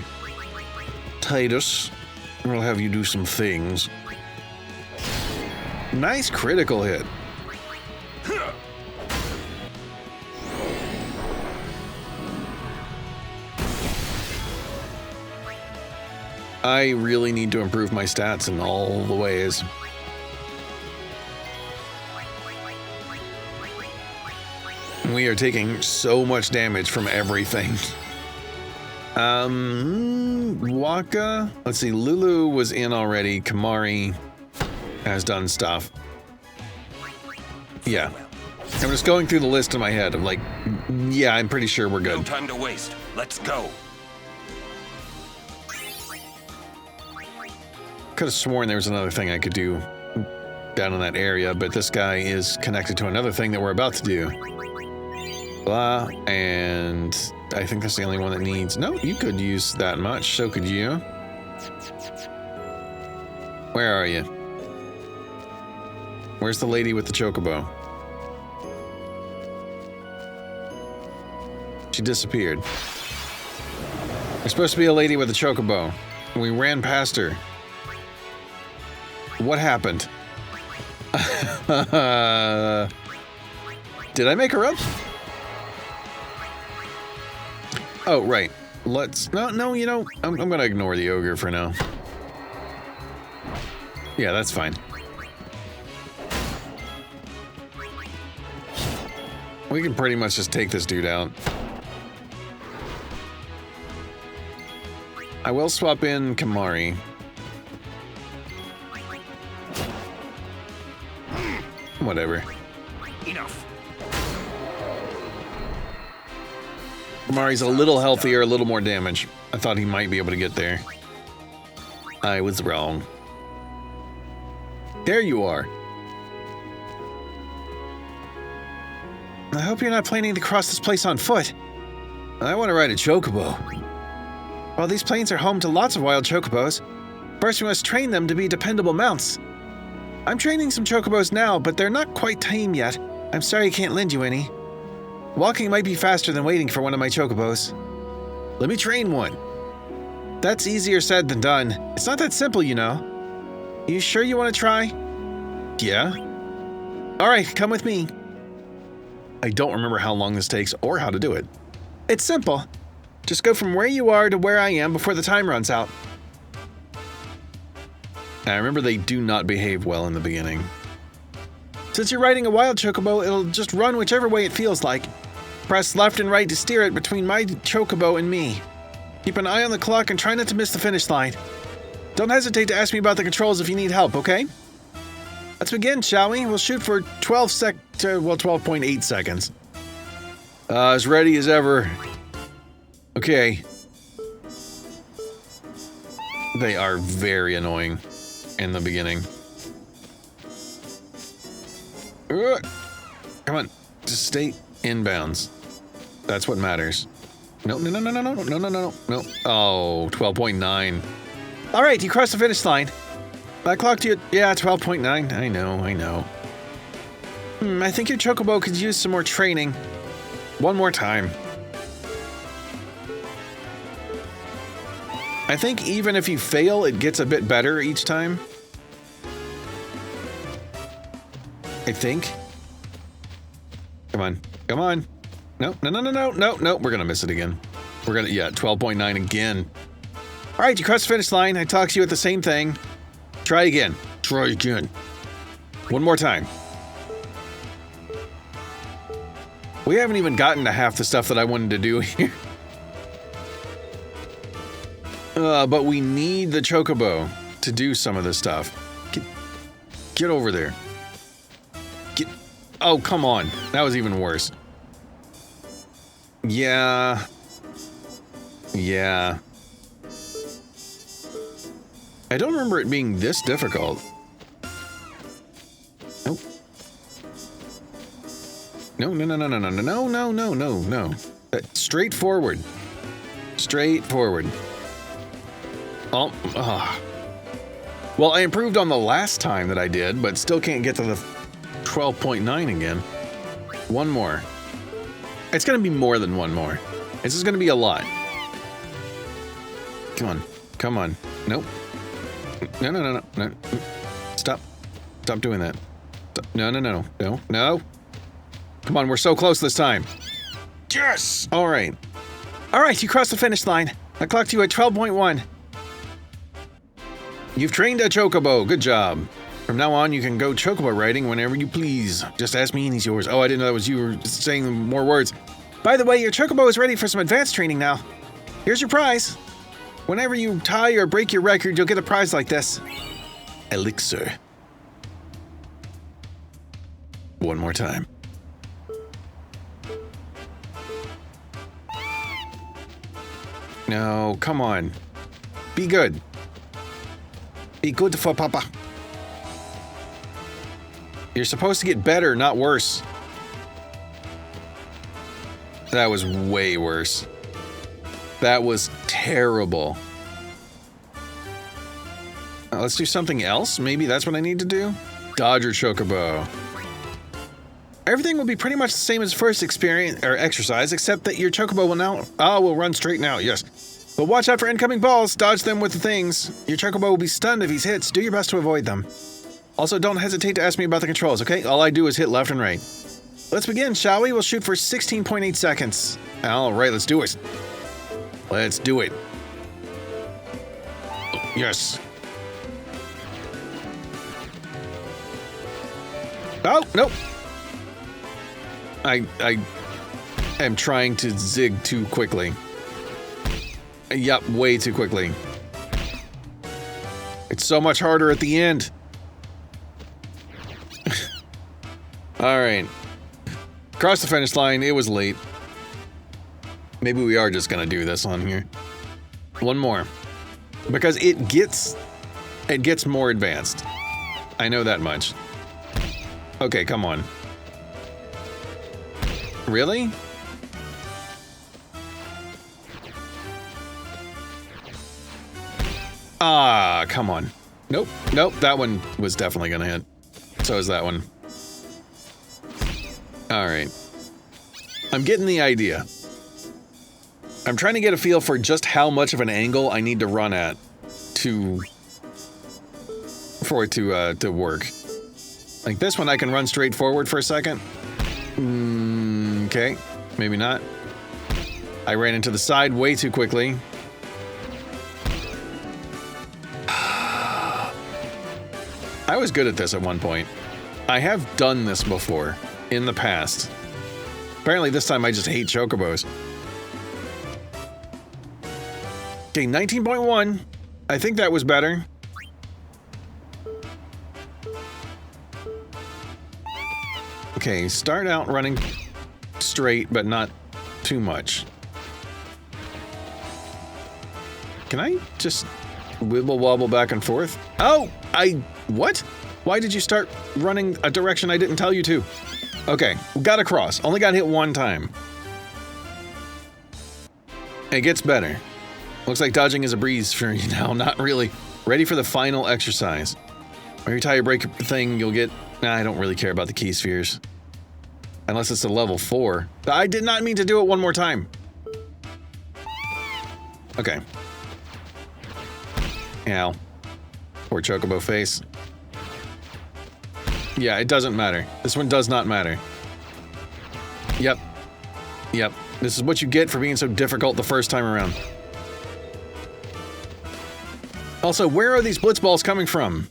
Titus, we'll have you do some things. Nice critical hit. I really need to improve my stats in all the ways. We are taking so much damage from everything. Waka. Let's see, Lulu was in already. Kimahri has done stuff. Yeah. I'm just going through the list in my head. I'm like, yeah, I'm pretty sure we're good. No time to waste. Let's go. Could have sworn there was another thing I could do down in that area, but this guy is connected to another thing that we're about to do. Blah, and I think that's the only one that needs... No, you could use that much, so could you. Where are you? Where's the lady with the chocobo? She disappeared. There's supposed to be a lady with a chocobo. We ran past her. What happened? Did I make her up? Oh, right. let's... No, you know, I'm gonna ignore the ogre for now. Yeah, that's fine. We can pretty much just take this dude out. I will swap in Kimahri. Whatever. Enough. Kimahri's a little healthier, a little more damage. I thought he might be able to get there. I was wrong. There you are. I hope you're not planning to cross this place on foot. I want to ride a Chocobo. While these plains are home to lots of wild Chocobos, first we must train them to be dependable mounts. I'm training some Chocobos now, but they're not quite tame yet. I'm sorry I can't lend you any. Walking might be faster than waiting for one of my Chocobos. Let me train one. That's easier said than done. It's not that simple, you know. You sure you want to try? Yeah. All right, come with me. I don't remember how long this takes or how to do it. It's simple. Just go from where you are to where I am before the time runs out. I remember they do not behave well in the beginning. Since you're riding a wild Chocobo, it'll just run whichever way it feels like. Press left and right to steer it between my Chocobo and me. Keep an eye on the clock and try not to miss the finish line. Don't hesitate to ask me about the controls if you need help, okay? Let's begin, shall we? We'll shoot for 12.8 seconds. As ready as ever. Okay. They are very annoying in the beginning. Come on, just stay inbounds. That's what matters. No. Oh, 12.9. All right, you crossed the finish line. I clocked you. Yeah, 12.9. I know. I think your Chocobo could use some more training. One more time. I think even if you fail, it gets a bit better each time. I think. Come on. No. We're gonna miss it again. Yeah, 12.9 again. All right, you crossed the finish line. I talked to you at the same thing. Try again. One more time. We haven't even gotten to half the stuff that I wanted to do here. But we need the Chocobo to do some of this stuff. Get over there. Oh, come on. That was even worse. Yeah. I don't remember it being this difficult. Nope. No. Straightforward. Well, I improved on the last time that I did, but still can't get to the 12.9 again. One more. It's gonna be more than one more. This is gonna be a lot. Come on. Nope. No. Stop doing that. No. Come on, we're so close this time. Yes! All right, you crossed the finish line. I clocked you at 12.1. You've trained a Chocobo. Good job. From now on, you can go Chocobo riding whenever you please. Just ask me and he's yours. Oh, I didn't know that was you were saying more words. By the way, your Chocobo is ready for some advanced training now. Here's your prize. Whenever you tie or break your record, you'll get a prize like this. Elixir. One more time. No, come on. Be good. Be good for Papa. You're supposed to get better, not worse. That was way worse. That was terrible. Let's do something else. Maybe that's what I need to do. Dodger Chocobo. Everything will be pretty much the same as first experience or exercise, except that your Chocobo will run straight now. Yes, but watch out for incoming balls. Dodge them with the things. Your Chocobo will be stunned if he's hit. Do your best to avoid them. Also, don't hesitate to ask me about the controls. Okay, all I do is hit left and right. Let's begin, shall we? We'll shoot for 16.8 seconds. All right, let's do it. Let's do it. Yes. Oh, nope. I am trying to zig too quickly. Yep, way too quickly. It's so much harder at the end. All right. Across the finish line, it was late. Maybe we are just gonna do this on here. One more. Because it gets more advanced. I know that much. Okay, come on. Really? Ah, come on. Nope, nope, that one was definitely gonna hit. So is that one. Alright. I'm getting the idea. I'm trying to get a feel for just how much of an angle I need to run at for it to work. Like this one I can run straight forward for a second. Okay, maybe not. I ran into the side way too quickly. I was good at this at one point. I have done this before, in the past. Apparently this time I just hate Chocobos. Okay, 19.1. I think that was better. Okay, start out running straight, but not too much. Can I just wibble wobble back and forth? Oh, what? Why did you start running a direction I didn't tell you to? Okay, got across. Only got hit one time. It gets better. Looks like dodging is a breeze for you now. Not really. Ready for the final exercise. Every time you break a thing, you'll get... Nah, I don't really care about the key spheres. Unless it's a level 4. I did not mean to do it one more time. Okay. Ow. Poor Chocobo face. Yeah, it doesn't matter. This one does not matter. Yep. Yep. This is what you get for being so difficult the first time around. Also, where are these blitz balls coming from?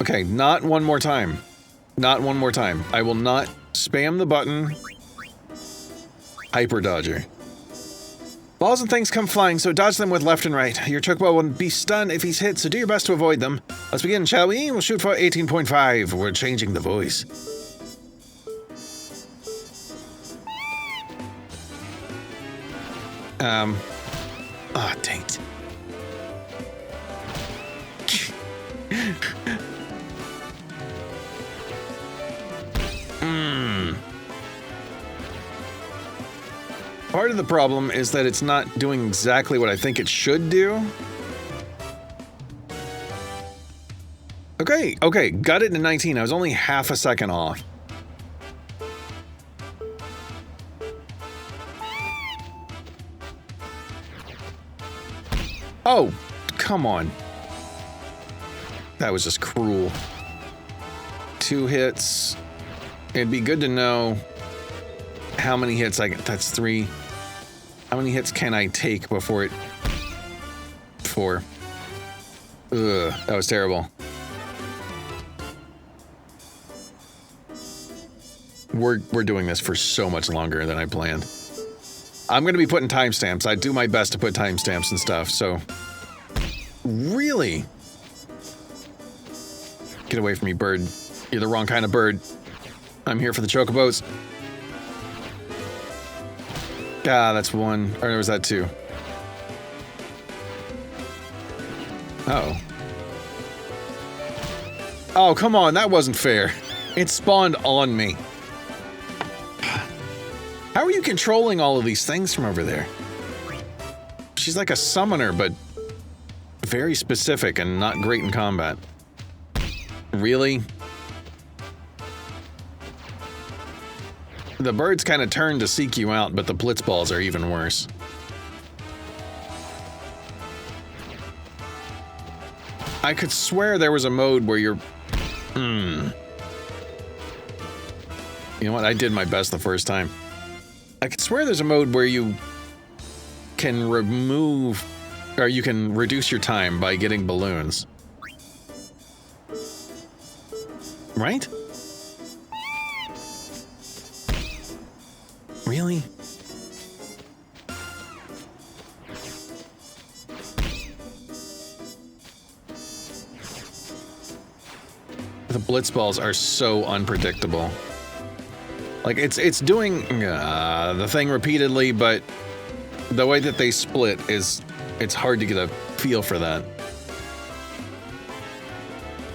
Okay, not one more time. Not one more time. I will not spam the button. Hyper Dodger. Balls and things come flying, so dodge them with left and right. Your Chocobo will be stunned if he's hit, so do your best to avoid them. Let's begin, shall we? We'll shoot for 18.5. We're changing the voice. Ah, dang it. Part of the problem is that it's not doing exactly what I think it should do. Okay, okay, got it in 19. I was only half a second off. Oh, come on. That was just cruel. 2 hits. It'd be good to know how many hits I get. That's 3. How many hits can I take before it... 4. Ugh, that was terrible. We're doing this for so much longer than I planned. I'm gonna be putting timestamps. I do my best to put timestamps and stuff, so... Really? Get away from me, bird. You're the wrong kind of bird. I'm here for the Chocobos. Ah, that's 1. Or was that 2? Uh-oh. Oh, come on, that wasn't fair. It spawned on me. How are you controlling all of these things from over there? She's like a summoner, but very specific and not great in combat. Really? The birds kind of turn to seek you out, but the blitz balls are even worse. I could swear there was a mode where you're... You know what? I did my best the first time. I could swear there's a mode where you can remove, or you can reduce your time by getting balloons. Right? Really? The blitz balls are so unpredictable. Like, it's doing the thing repeatedly, but the way that they split it's hard to get a feel for that.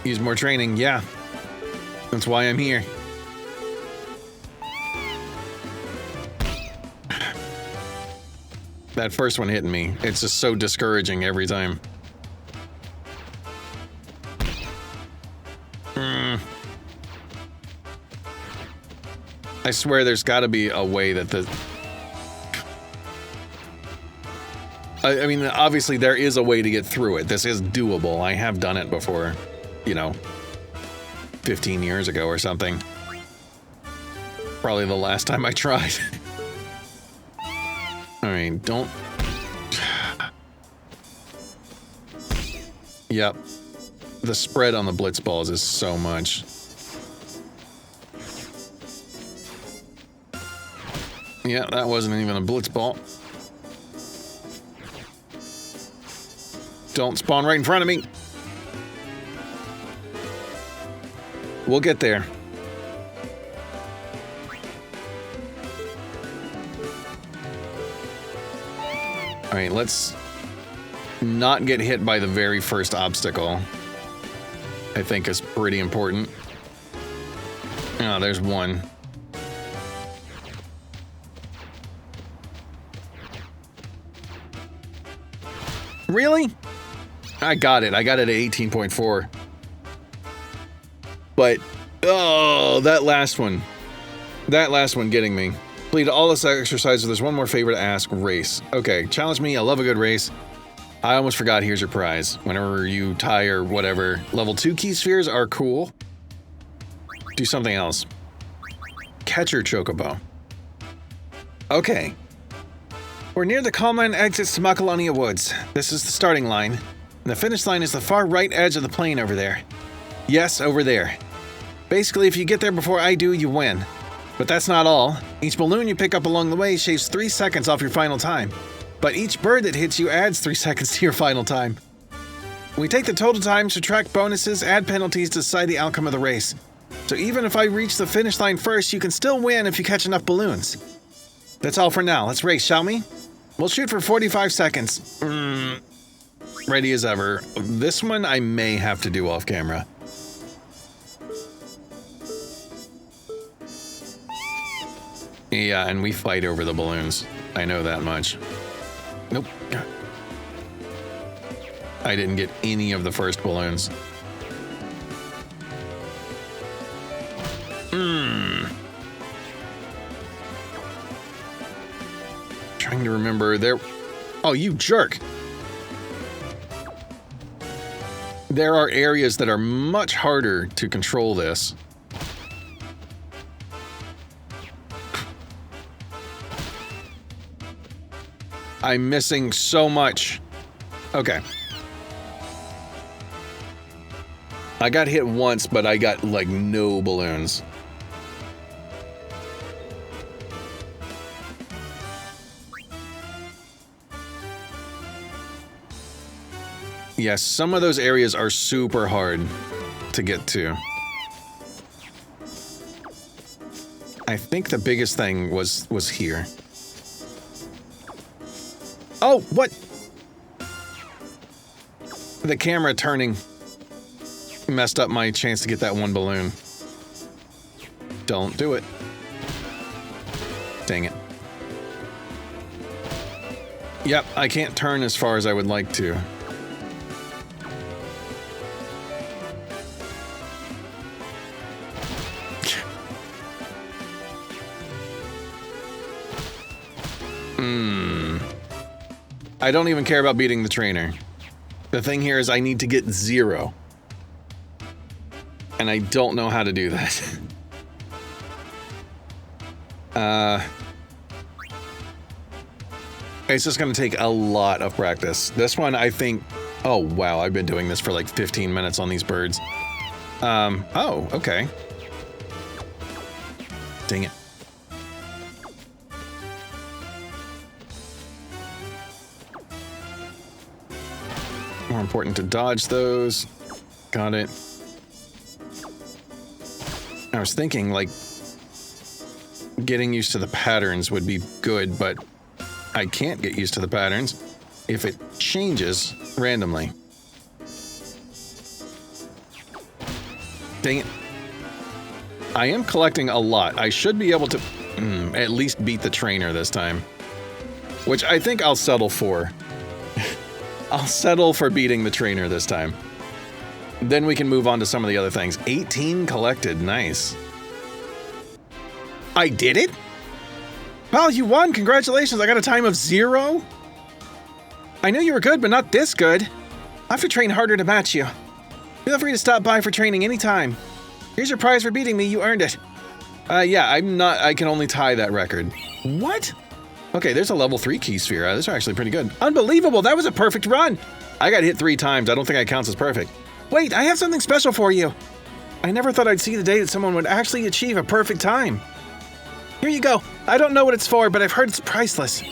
Use more training, yeah. That's why I'm here. That first one hitting me, it's just so discouraging every time. I swear there's got to be a way that the... I mean, obviously there is a way to get through it. This is doable. I have done it before, you know, 15 years ago or something. Probably the last time I tried. I mean, don't... Yep. The spread on the blitz balls is so much. Yeah, that wasn't even a blitz ball. Don't spawn right in front of me. We'll get there. All right, let's not get hit by the very first obstacle. I think is pretty important. Oh, there's one. Really? I got it. I got it at 18.4. But, oh, that last one. That last one getting me. Complete all this exercise. There's one more favor to ask. Race. Okay, challenge me. I love a good race. I almost forgot. Here's your prize. Whenever you tie or whatever. Level 2 key spheres are cool. Do something else. Catcher Chocobo. Okay. We're near the coal mine exits to Macalonia Woods. This is the starting line. And the finish line is the far right edge of the plain over there. Yes, over there. Basically, if you get there before I do, you win. But that's not all. Each balloon you pick up along the way shaves 3 seconds off your final time. But each bird that hits you adds 3 seconds to your final time. We take the total time, subtract bonuses, add penalties to decide the outcome of the race. So even if I reach the finish line first, you can still win if you catch enough balloons. That's all for now. Let's race, shall we? We'll shoot for 45 seconds. Ready as ever. This one I may have to do off camera. Yeah, and we fight over the balloons. I know that much. Nope. I didn't get any of the first balloons. Trying to remember there. Oh, you jerk. There are areas that are much harder to control this. I'm missing so much. Okay. I got hit once, but I got like no balloons. Yes, some of those areas are super hard to get to. I think the biggest thing was here. Oh, what? The camera turning messed up my chance to get that one balloon. Don't do it. Dang it. Yep, I can't turn as far as I would like to. I don't even care about beating the trainer. The thing here is I need to get 0. And I don't know how to do that. It's just going to take a lot of practice. This one, I think... Oh, wow. I've been doing this for like 15 minutes on these birds. Oh, okay. Dang it. More important to dodge those. Got it. I was thinking, like, getting used to the patterns would be good, but I can't get used to the patterns if it changes randomly. Dang it. I am collecting a lot. I should be able to at least beat the trainer this time, which I think I'll settle for. I'll settle for beating the trainer this time. Then we can move on to some of the other things. 18 collected. Nice. I did it? Well, you won. Congratulations. I got a time of 0. I knew you were good, but not this good. I have to train harder to match you. Feel free to stop by for training anytime. Here's your prize for beating me. You earned it. Yeah, I can only tie that record. What? Okay, there's a level 3 key sphere. These are actually pretty good. Unbelievable. That was a perfect run. I got hit 3 times. I don't think that counts as perfect. Wait, I have something special for you. I never thought I'd see the day that someone would actually achieve a perfect time. Here you go. I don't know what it's for, but I've heard it's priceless.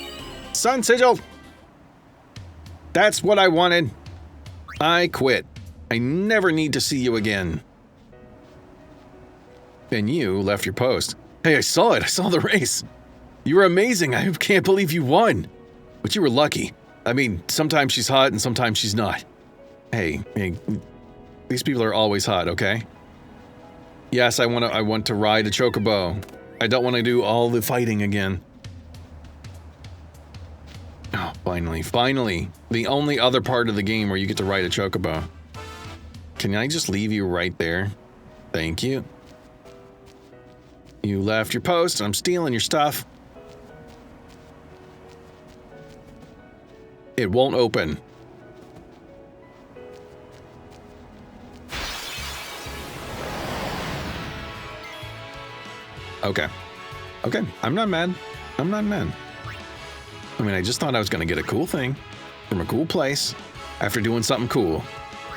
Sun Sigil. That's what I wanted. I quit. I never need to see you again. And you left your post. Hey, I saw it. I saw the race. You were amazing. I can't believe you won. But you were lucky. I mean, sometimes she's hot and sometimes she's not. Hey, these people are always hot, okay? Yes, I want to ride a Chocobo. I don't want to do all the fighting again. Oh, finally. The only other part of the game where you get to ride a Chocobo. Can I just leave you right there? Thank you. You left your post, and I'm stealing your stuff. It won't open. Okay. I'm not mad. I mean, I just thought I was going to get a cool thing from a cool place after doing something cool.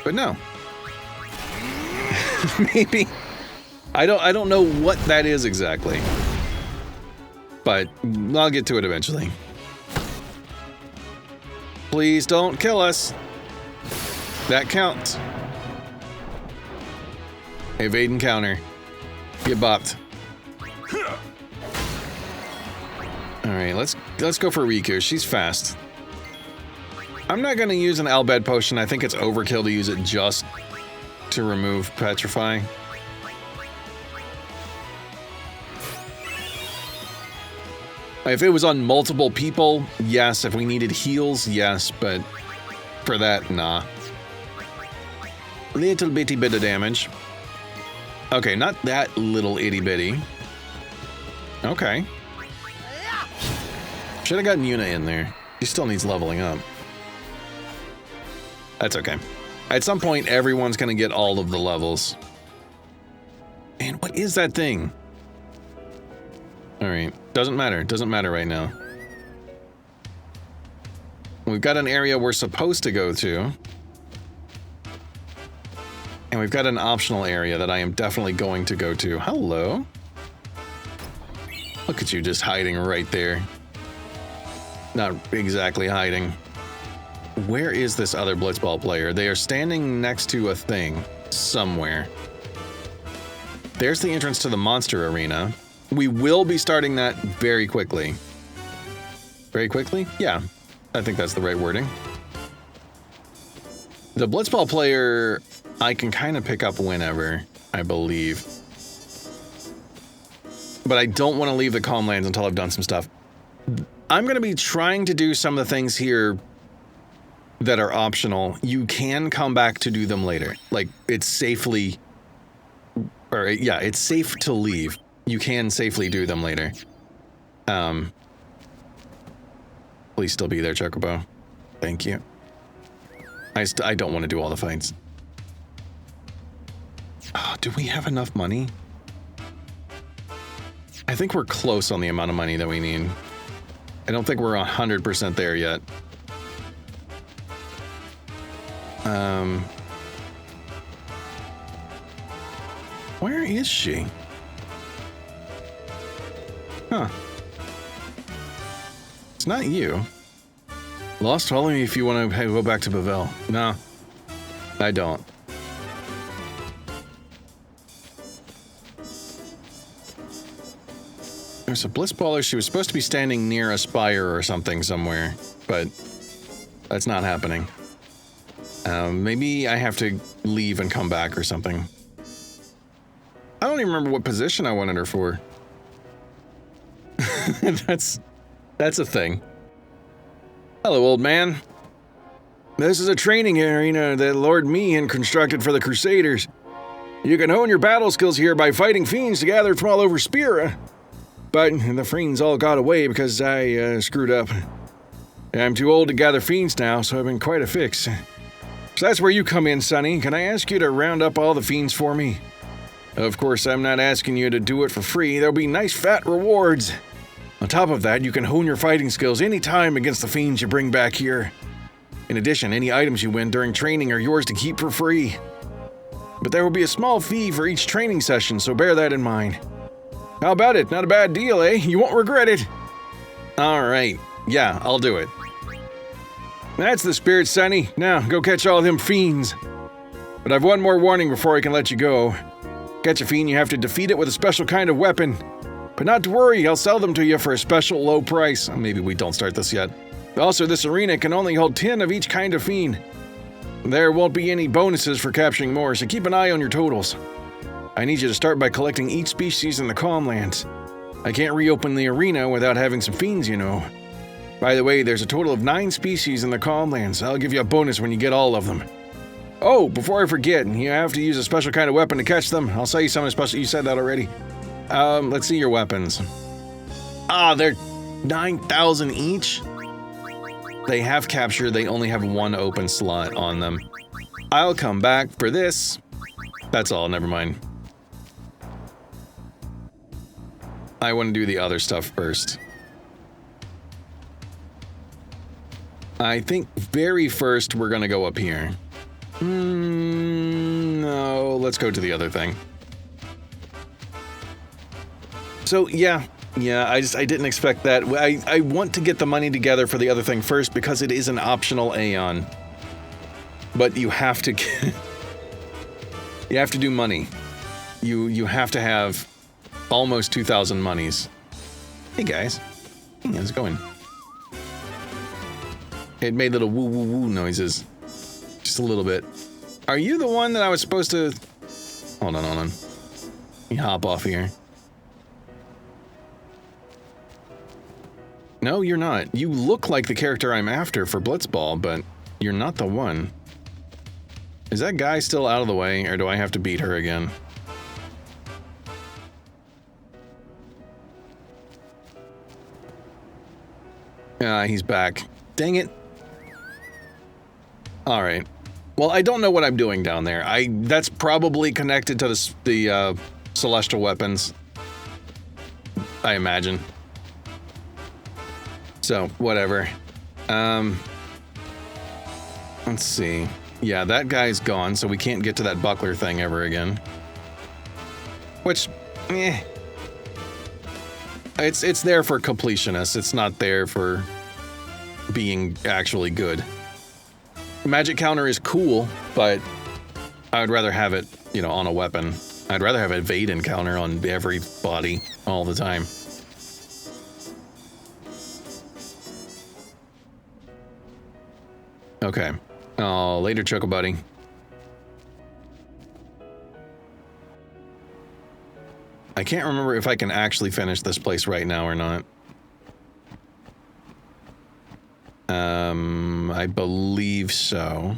But no. Maybe. I don't know what that is exactly. But I'll get to it eventually. Please don't kill us. That counts. Evade and counter. Get bopped. Alright, let's go for Riku. She's fast. I'm not gonna use an Albed potion. I think it's overkill to use it just to remove Petrify. If it was on multiple people, yes. If we needed heals, yes. But for that, nah. Little bitty bit of damage. Okay, not that little itty bitty. Okay. Should have gotten Yuna in there. She still needs leveling up. That's okay. At some point, everyone's gonna get all of the levels. Man, what is that thing? Alright, doesn't matter right now. We've got an area we're supposed to go to. And we've got an optional area that I am definitely going to go to. Hello? Look at you just hiding right there. Not exactly hiding. Where is this other Blitzball player? They are standing next to a thing somewhere. There's the entrance to the monster arena. We will be starting that very quickly. Very quickly? Yeah, I think that's the right wording. The Blitzball player, I can kind of pick up whenever, I believe. But I don't want to leave the Calm Lands until I've done some stuff. I'm going to be trying to do some of the things here that are optional. You can come back to do them later. Like, it's safely... Or, yeah, it's safe to leave. You can safely do them later. Please still be there, Chocobo. Thank you. I don't want to do all the fights. Oh, do we have enough money? I think we're close on the amount of money that we need. I don't think we're 100% there yet. Where is she? Huh. It's not you. Lost, follow me if you want to go back to Bavel. No, I don't. There's a Blitzballer. She was supposed to be standing near a spire or something somewhere, but that's not happening. Maybe I have to leave and come back or something. I don't even remember what position I wanted her for. That's a thing. Hello, old man. This is a training arena that Lord Meehan constructed for the Crusaders. You can hone your battle skills here by fighting fiends gathered from all over Spira. But the fiends all got away because I screwed up. I'm too old to gather fiends now, so I've been quite a fix. So that's where you come in, Sonny. Can I ask you to round up all the fiends for me? Of course, I'm not asking you to do it for free. There'll be nice fat rewards. On top of that, you can hone your fighting skills anytime against the fiends you bring back here. In addition, any items you win during training are yours to keep for free. But there will be a small fee for each training session, so bear that in mind. How about it? Not a bad deal, eh? You won't regret it. Alright, yeah, I'll do it. That's the spirit, Sonny. Now, go catch all them fiends. But I've one more warning before I can let you go. Catch a fiend, you have to defeat it with a special kind of weapon. But not to worry, I'll sell them to you for a special low price. Maybe we don't start this yet. Also, this arena can only hold 10 of each kind of fiend. There won't be any bonuses for capturing more, so keep an eye on your totals. I need you to start by collecting each species in the Calmlands. I can't reopen the arena without having some fiends, you know. By the way, there's a total of 9 species in the Calmlands. I'll give you a bonus when you get all of them. Oh, before I forget, you have to use a special kind of weapon to catch them. I'll sell you something special. You said that already. Let's see your weapons. They're 9,000 each? They have capture, they only have 1 open slot on them. I'll come back for this. That's all, never mind. I want to do the other stuff first. I think very first we're gonna go up here. No, let's go to the other thing. So yeah, I didn't expect that. I want to get the money together for the other thing first because it is an optional Aeon. But you have to you have to do money. You have to have almost 2,000 monies. Hey guys, hey, how's it going? It made little woo woo woo noises. Just a little bit. Are you the one that I was supposed to... Hold on. Let me hop off here. No, you're not. You look like the character I'm after for Blitzball, but you're not the one. Is that guy still out of the way, or do I have to beat her again? He's back. Dang it. Alright. Well, I don't know what I'm doing down there. That's probably connected to the celestial weapons. I imagine. So, whatever. Let's see. Yeah, that guy's gone, so we can't get to that buckler thing ever again. Which, It's there for completionists. It's not there for being actually good. Magic counter is cool, but I would rather have it, on a weapon. I'd rather have a evade encounter on every body all the time. Okay. Oh, later, Chocobuddy. I can't remember if I can actually finish this place right now or not. I believe so.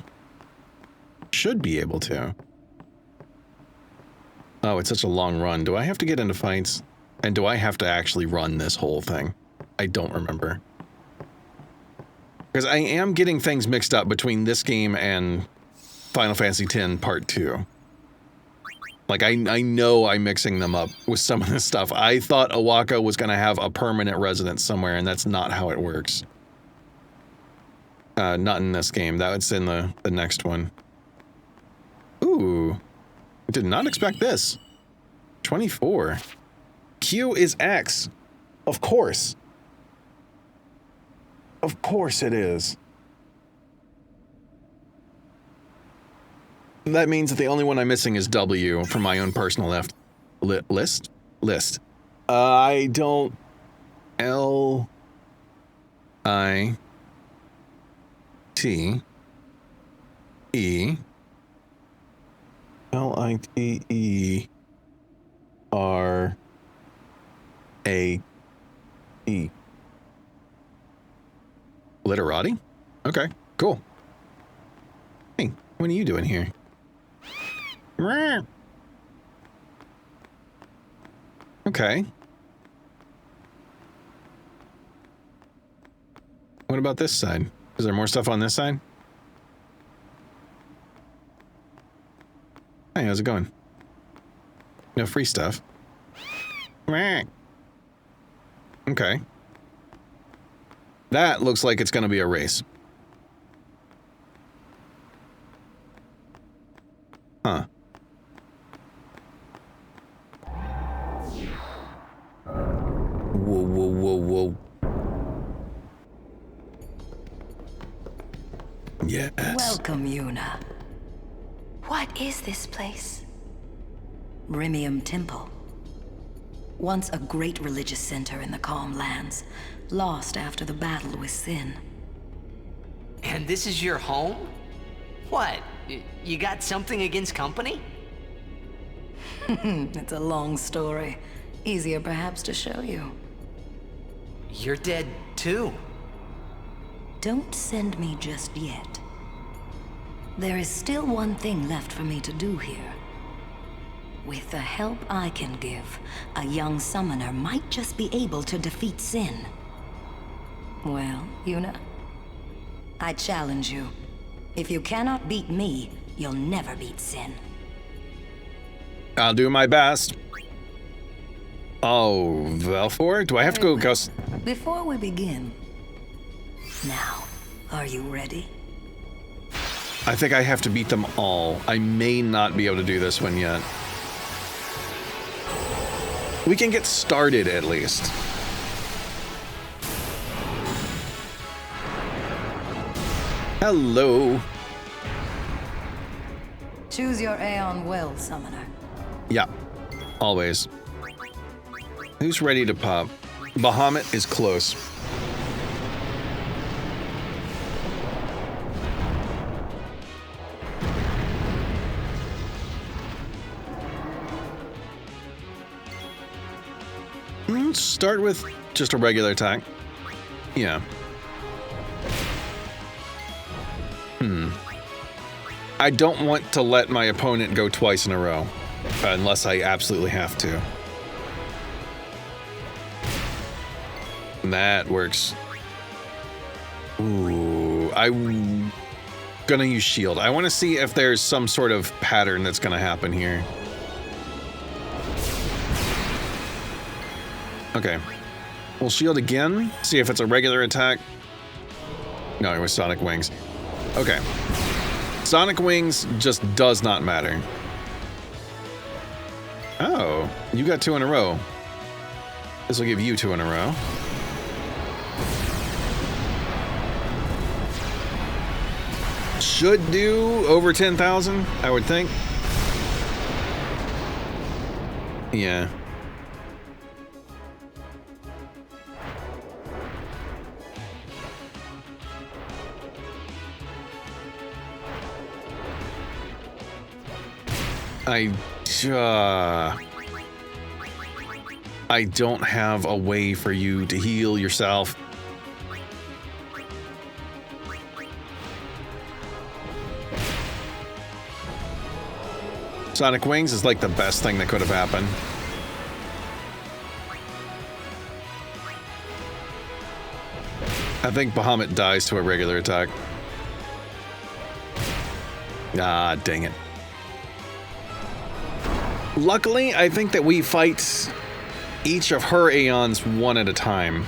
Should be able to. Oh, it's such a long run. Do I have to get into fights? And do I have to actually run this whole thing? I don't remember. Because I am getting things mixed up between this game and Final Fantasy X Part 2. Like, I know I'm mixing them up with some of this stuff. I thought Owaka was going to have a permanent residence somewhere, and that's not how it works. Not in this game. That's in the next one. Ooh. I did not expect this. 24. Q is X. Of course. Of course it is. That means that the only one I'm missing is W from my own personal list. I don't... L... I... T... E... L-I-T-E... R-A-E... Literati? Okay, cool. Hey, what are you doing here? Okay. What about this side? Is there more stuff on this side? Hey, how's it going? No free stuff. Okay. That looks like it's going to be a race. Huh. Whoa, whoa, whoa, whoa. Yes. Welcome, Yuna. What is this place? Remiem Temple. Once a great religious center in the Calm Lands, lost after the battle with Sin. And this is your home? What? You got something against company? It's a long story. Easier perhaps to show you. You're dead too. Don't send me just yet. There is still one thing left for me to do here. With the help I can give, a young summoner might just be able to defeat Sin. Well, Yuna, I challenge you. If you cannot beat me, you'll never beat Sin. I'll do my best. Oh, Velfor? Do I have to go... Before we begin, now, are you ready? I think I have to beat them all. I may not be able to do this one yet. We can get started, at least. Hello. Choose your Aeon well, Summoner. Yeah, always. Who's ready to pop? Bahamut is close. Start with just a regular attack. Yeah. I don't want to let my opponent go twice in a row, unless I absolutely have to. That works. Ooh, I'm gonna use shield. I want to see if there's some sort of pattern that's gonna happen here. Okay. We'll shield again, see if it's a regular attack. No, it was Sonic Wings. Okay. Sonic Wings just does not matter. Oh, you got 2 in a row. This will give you 2 in a row. Should do over 10,000, I would think. Yeah. I don't have a way for you to heal yourself. Sonic Wings is like the best thing that could have happened. I think Bahamut dies to a regular attack. Ah, dang it. Luckily, I think that we fight each of her Aeons one at a time.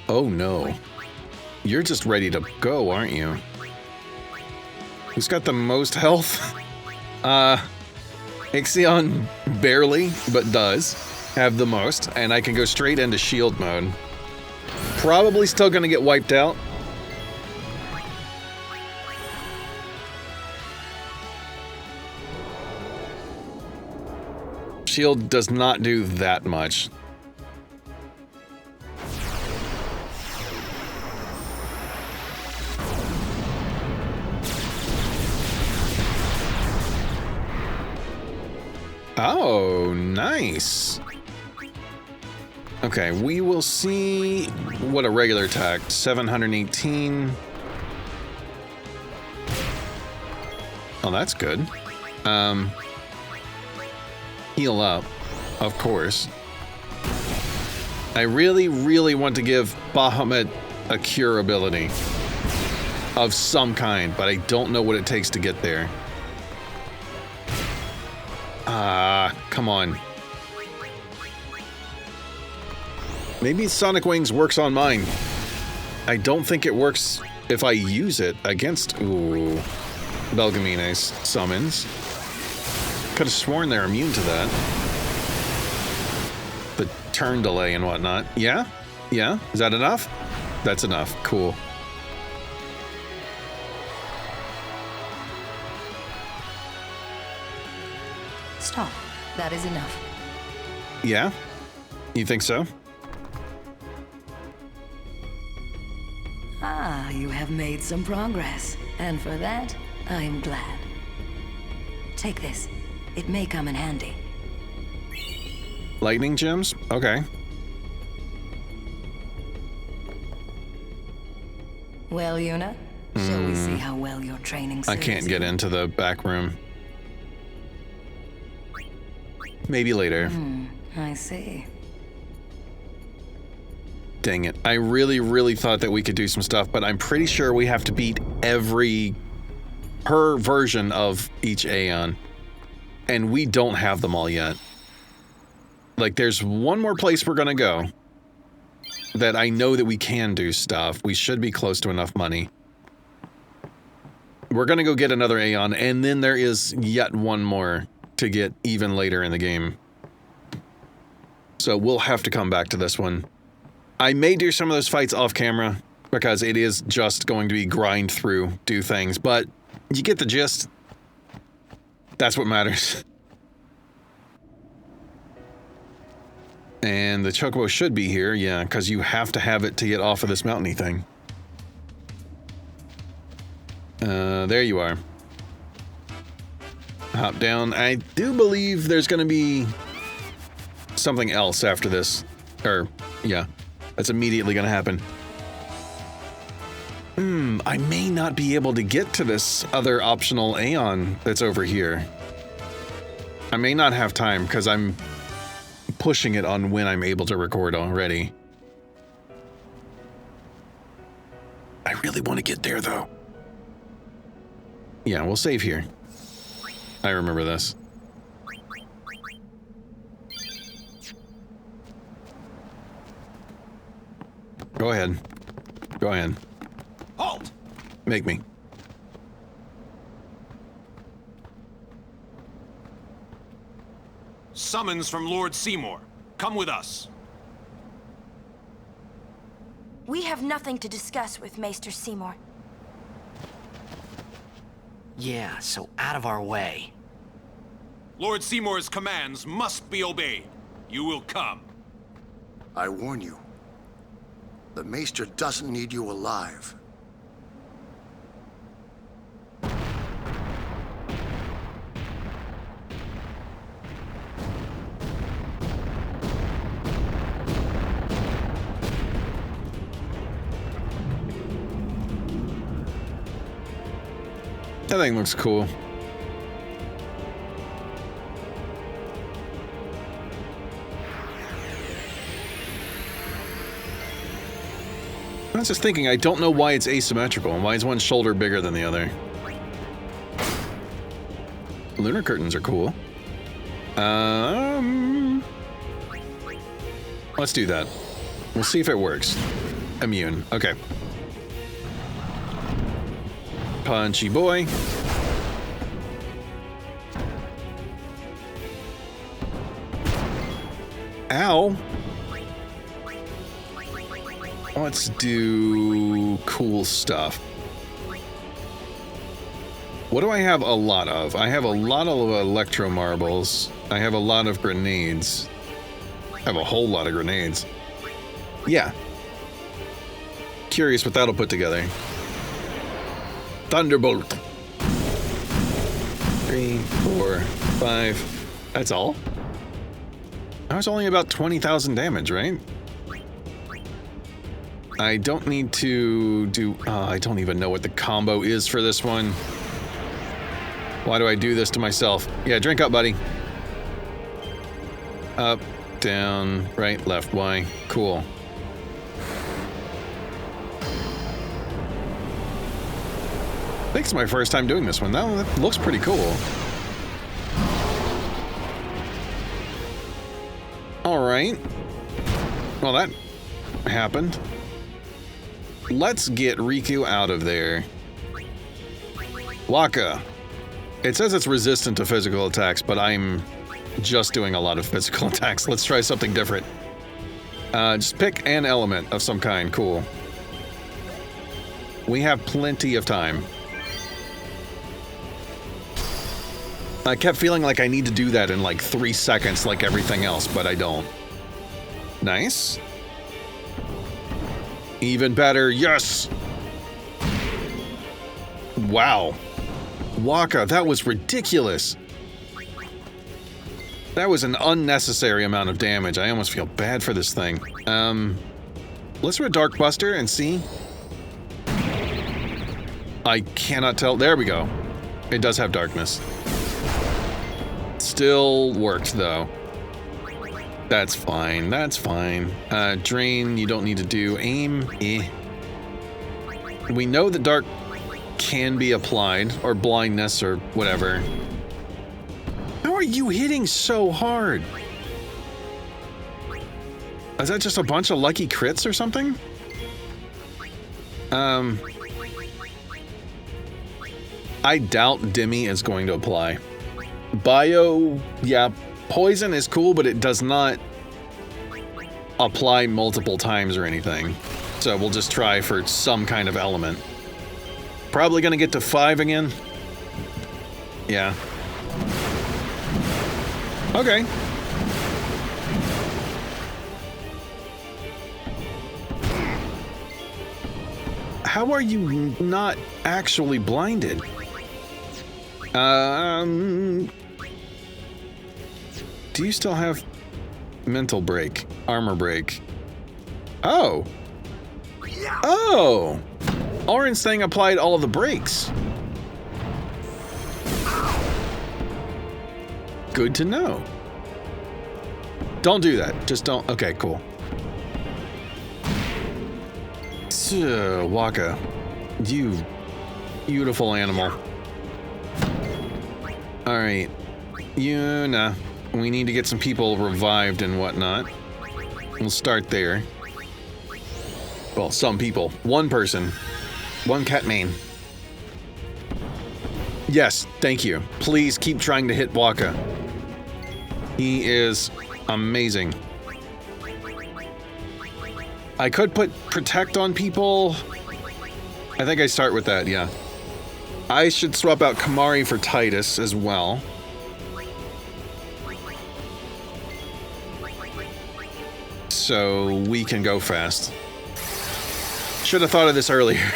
Oh no. You're just ready to go, aren't you? Who's got the most health? Ixion barely, but does have the most, and I can go straight into shield mode. Probably still gonna get wiped out. Shield does not do that much. Oh, nice. Okay, we will see what a regular attack. 718. Oh, that's good. Heal up, of course. I really, really want to give Bahamut a cure ability of some kind, but I don't know what it takes to get there. Come on. Maybe Sonic Wings works on mine. I don't think it works if I use it against, Belgimene summons. Could have sworn they're immune to that. The turn delay and whatnot. Yeah? Yeah? Is that enough? That's enough. Cool. Stop. That is enough. Yeah? You think so? Ah, you have made some progress. And for that, I'm glad. Take this. It may come in handy. Lightning gems? Okay. Well, Yuna, shall we see how well your training I can't get into the back room. Maybe later. I see. Dang it. I really, really thought that we could do some stuff, but I'm pretty sure we have to beat her version of each Aeon. And we don't have them all yet. Like, there's one more place we're gonna go that I know that we can do stuff. We should be close to enough money. We're gonna go get another Aeon, and then there is yet one more to get even later in the game. So we'll have to come back to this one. I may do some of those fights off camera, because it is just going to be grind through, do things, but you get the gist. That's what matters. And the Chocobo should be here, yeah, because you have to have it to get off of this mountainy thing. There you are. Hop down. I do believe there's going to be something else after this. Yeah, that's immediately going to happen. I may not be able to get to this other optional Aeon that's over here. I may not have time because I'm pushing it on when I'm able to record already. I really want to get there though. Yeah, we'll save here. I remember this. Go ahead. Go ahead. Halt! Make me. Summons from Lord Seymour. Come with us. We have nothing to discuss with Maester Seymour. Yeah, so out of our way. Lord Seymour's commands must be obeyed. You will come. I warn you. The Maester doesn't need you alive. That thing looks cool. I was just thinking, I don't know why it's asymmetrical and why is one shoulder bigger than the other. Lunar curtains are cool. Let's do that. We'll see if it works. Immune. Okay. Punchy boy. Ow. Let's do cool stuff. What do I have a lot of? I have a lot of electro marbles. I have a lot of grenades. I have a whole lot of grenades. Yeah. Curious what that'll put together. Thunderbolt. 3, 4, 5. That's all? That was only about 20,000 damage, right? I don't need to do... I don't even know what the combo is for this one. Why do I do this to myself? Yeah, drink up, buddy. Up, down, right, left, Y. Cool. I think it's my first time doing this one. That looks pretty cool. Alright. Well, that happened. Let's get Riku out of there. Waka. It says it's resistant to physical attacks, but I'm just doing a lot of physical attacks. Let's try something different. Just pick an element of some kind. Cool. We have plenty of time. I kept feeling like I need to do that in like 3 seconds like everything else, but I don't. Nice. Even better. Yes! Wow. Waka, that was ridiculous. That was an unnecessary amount of damage. I almost feel bad for this thing. Let's do a Dark Buster and see. I cannot tell. There we go. It does have darkness. Still worked, though. That's fine. That's fine. Drain, you don't need to do. Aim, eh. We know that dark can be applied, or blindness, or whatever. How are you hitting so hard? Is that just a bunch of lucky crits or something? I doubt Demi is going to apply. Bio, yeah, poison is cool, but it does not apply multiple times or anything. So we'll just try for some kind of element. Probably gonna get to 5 again. Yeah. Okay. How are you not actually blinded? Do you still have mental break, armor break? Oh. Oh. Auron's thing applied all of the breaks. Good to know. Don't do that. Just don't. Okay, cool. So, Waka, you beautiful animal. All right, Yuna, we need to get some people revived and whatnot. We'll start there. Well, some people. One person. One cat main. Yes, thank you. Please keep trying to hit Waka. He is amazing. I could put protect on people. I think I start with that, yeah. I should swap out Kimahri for Titus as well. So we can go fast. Should have thought of this earlier.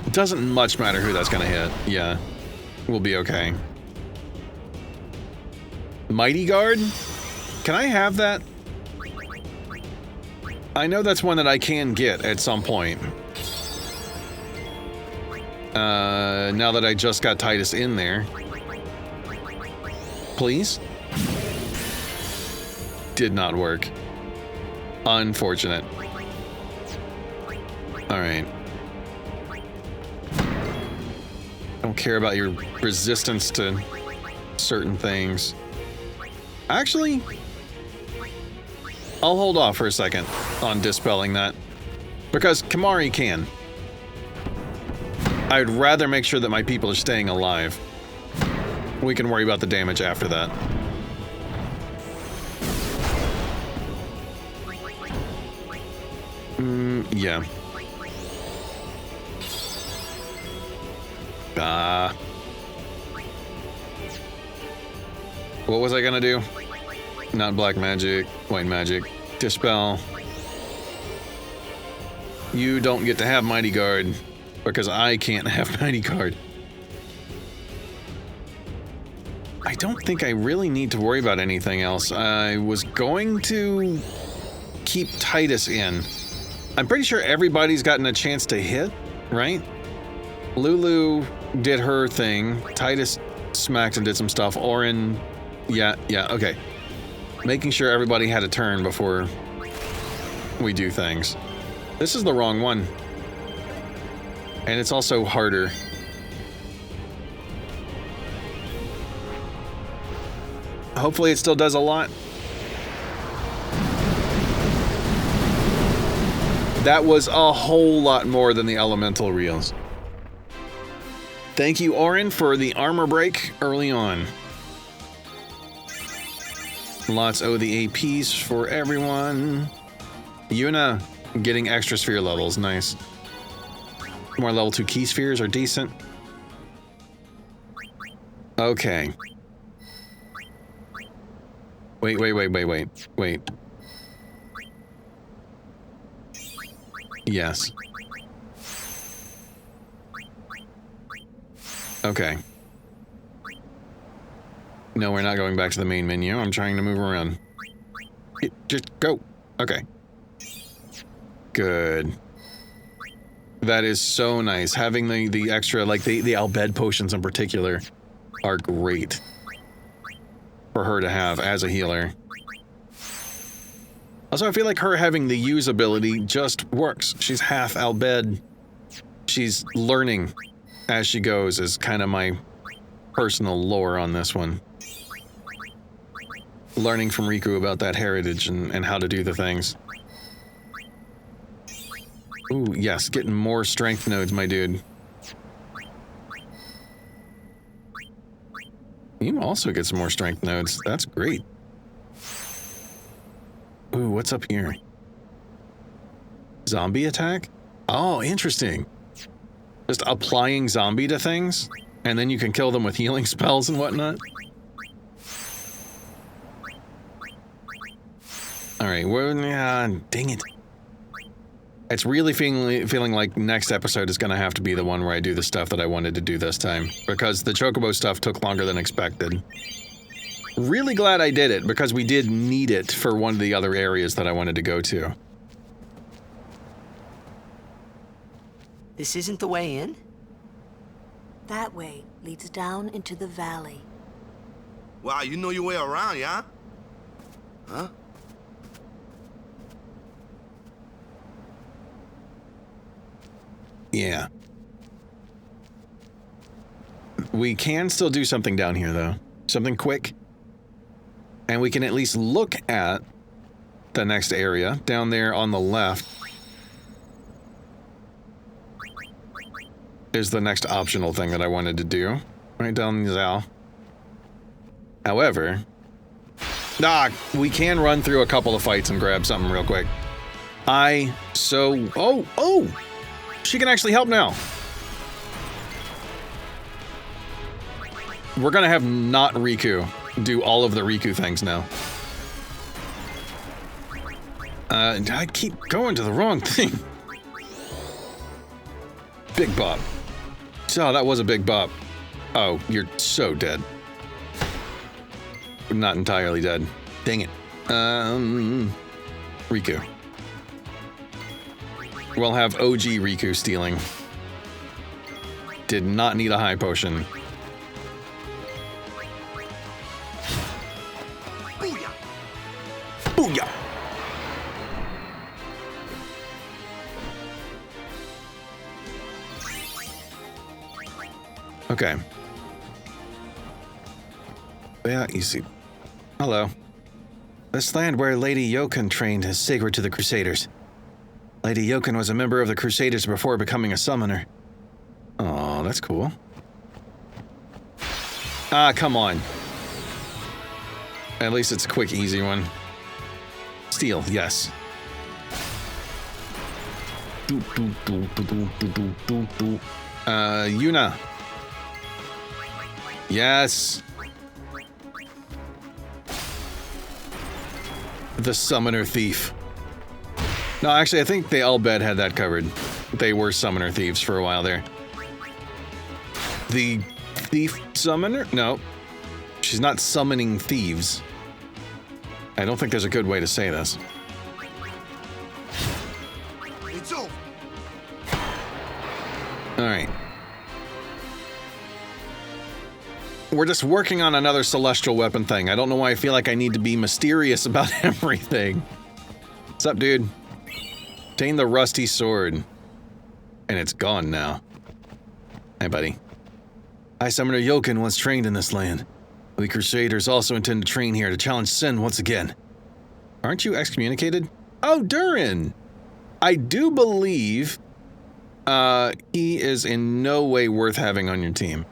It doesn't much matter who that's gonna hit. Yeah, we'll be okay. Mighty Guard? Can I have that? I know that's one that I can get at some point. Now that I just got Titus in there. Please? Did not work. Unfortunate. Alright. Don't care about your resistance to certain things. Actually, I'll hold off for a second on dispelling that, because Kimahri can. I'd rather make sure that my people are staying alive. We can worry about the damage after that. Yeah. What was I gonna do? Not black magic, white magic. Dispel. You don't get to have Mighty Guard, because I can't have Mighty Guard. I don't think I really need to worry about anything else. I was going to keep Titus in. I'm pretty sure everybody's gotten a chance to hit, right? Lulu did her thing. Titus smacked and did some stuff. Auron, yeah, okay. Making sure everybody had a turn before we do things. This is the wrong one. And it's also harder. Hopefully it still does a lot. That was a whole lot more than the elemental reels. Thank you, Auron, for the armor break early on. Lots of the APs for everyone. Yuna getting extra sphere levels, nice. More level 2 key spheres are decent. Okay. Wait. Yes. Okay. No, we're not going back to the main menu. I'm trying to move around. Just go. Okay. Good. That is so nice. Having the extra, like the Albed potions in particular, are great for her to have as a healer. Also, I feel like her having the use ability just works. She's half Albed. She's learning as she goes is kind of my personal lore on this one. Learning from Riku about that heritage and how to do the things. Ooh, yes, getting more strength nodes, my dude. You also get some more strength nodes. That's great. Ooh, what's up here? Zombie attack? Oh, interesting. Just applying zombie to things, and then you can kill them with healing spells and whatnot. Alright, dang it. It's really feeling like next episode is gonna have to be the one where I do the stuff that I wanted to do this time, because the Chocobo stuff took longer than expected. Really glad I did it, because we did need it for one of the other areas that I wanted to go to. This isn't the way in? That way leads down into the valley. Wow, you know your way around, yeah? Huh? Yeah. We can still do something down here, though. Something quick. And we can at least look at the next area down there on the left. Is the next optional thing that I wanted to do. Right down the Zal. However, we can run through a couple of fights and grab something real quick. Oh! She can actually help now. We're gonna have not Riku do all of the Riku things now. I keep going to the wrong thing. Big bop. Oh, that was a big bop. Oh, you're so dead. Not entirely dead. Dang it. Riku. We'll have OG Riku stealing. Did not need a high potion. Booyah! Booyah! Okay. Yeah, easy. Hello. This land where Lady Yoken trained is sacred to the Crusaders. Lady Yoken was a member of the Crusaders before becoming a summoner. Oh, that's cool. Ah, come on. At least it's a quick, easy one. Steal, yes. Yuna. Yes. The Summoner Thief. No, actually, I think they all bet had that covered. They were Summoner Thieves for a while there. The Thief Summoner? No. She's not summoning thieves. I don't think there's a good way to say this. It's over. Alright. We're just working on another celestial weapon thing. I don't know why I feel like I need to be mysterious about everything. What's up, dude? Obtain the rusty sword. And it's gone now. Hey, buddy. High Summoner Yoken once trained in this land. We Crusaders also intend to train here to challenge Sin once again. Aren't you excommunicated? Oh, Durin! I do believe he is in no way worth having on your team.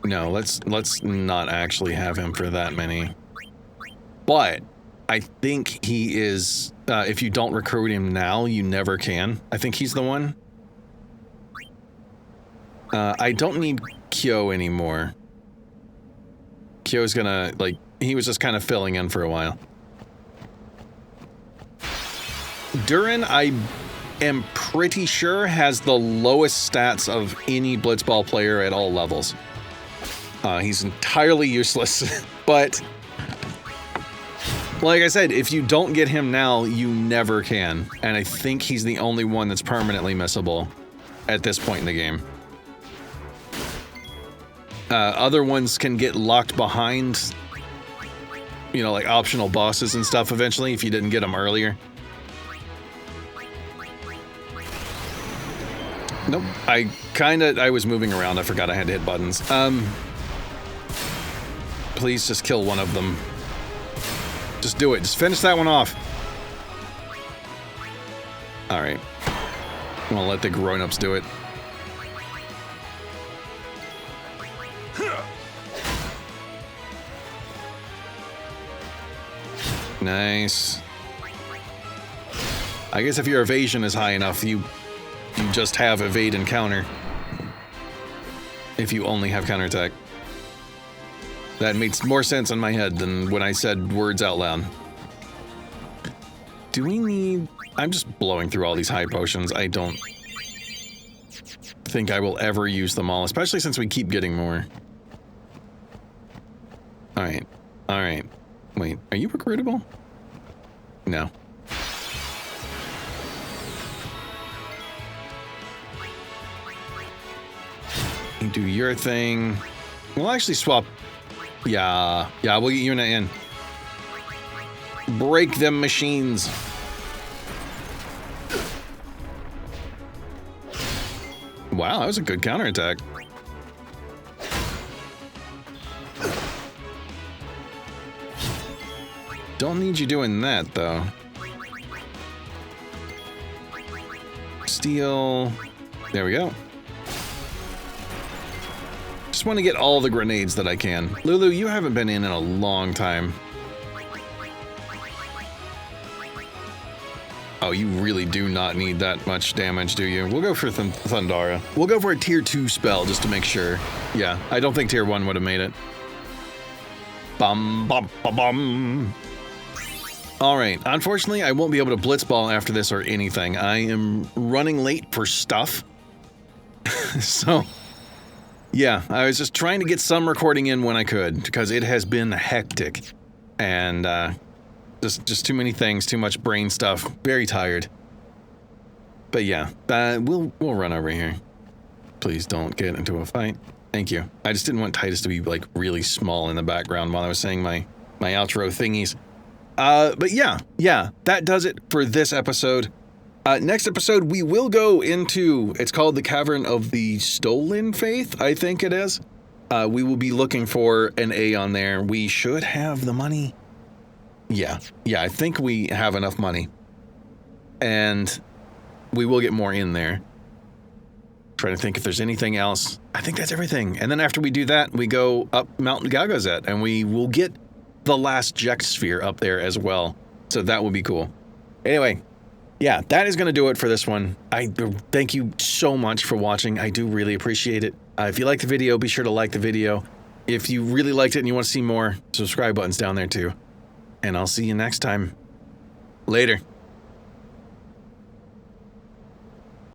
No, let's not actually have him for that many. But I think he is, if you don't recruit him now, you never can. I think he's the one. I don't need Kyo anymore. Kyo's gonna, like, he was just kind of filling in for a while. Durin, I am pretty sure, has the lowest stats of any Blitzball player at all levels. He's entirely useless, but like I said, if you don't get him now, you never can. And I think he's the only one that's permanently missable at this point in the game. Other ones can get locked behind, you know, like optional bosses and stuff eventually if you didn't get them earlier. Nope, I was moving around. I forgot I had to hit buttons. Please just kill one of them. Just do it. Just finish that one off. Alright. I'm gonna let the grown-ups do it. Nice. I guess if your evasion is high enough, you just have evade and counter. If you only have counterattack. That makes more sense in my head than when I said words out loud. Do we need... I'm just blowing through all these high potions. I don't think I will ever use them all, especially since we keep getting more. Alright. Alright. Wait, are you recruitable? No. You do your thing. We'll actually swap... Yeah, we'll get Yuna in. Break them machines. Wow, that was a good counterattack. Don't need you doing that, though. Steal. There we go. Just want to get all the grenades that I can. Lulu, you haven't been in a long time. Oh, you really do not need that much damage, do you? We'll go for Thundara. We'll go for a tier 2 spell just to make sure. Yeah, I don't think tier 1 would have made it. Bum, bum, bum, bum. Alright, unfortunately, I won't be able to blitzball after this or anything. I am running late for stuff. So... yeah, I was just trying to get some recording in when I could, because it has been hectic. And, just too many things, too much brain stuff, very tired. But yeah, we'll run over here. Please don't get into a fight. Thank you. I just didn't want Titus to be, like, really small in the background while I was saying my outro thingies. But yeah, that does it for this episode. Next episode, we will go into, it's called the Cavern of the Stolen Faith, I think it is. We will be looking for an A on there. We should have the money. Yeah, I think we have enough money. And we will get more in there. Trying to think if there's anything else. I think that's everything. And then after we do that, we go up Mount Gagazet, and we will get the last Jex Sphere up there as well. So that will be cool. Anyway, yeah, that is going to do it for this one. I thank you so much for watching. I do really appreciate it. If you like the video, be sure to like the video. If you really liked it and you want to see more, subscribe button's down there too. And I'll see you next time. Later.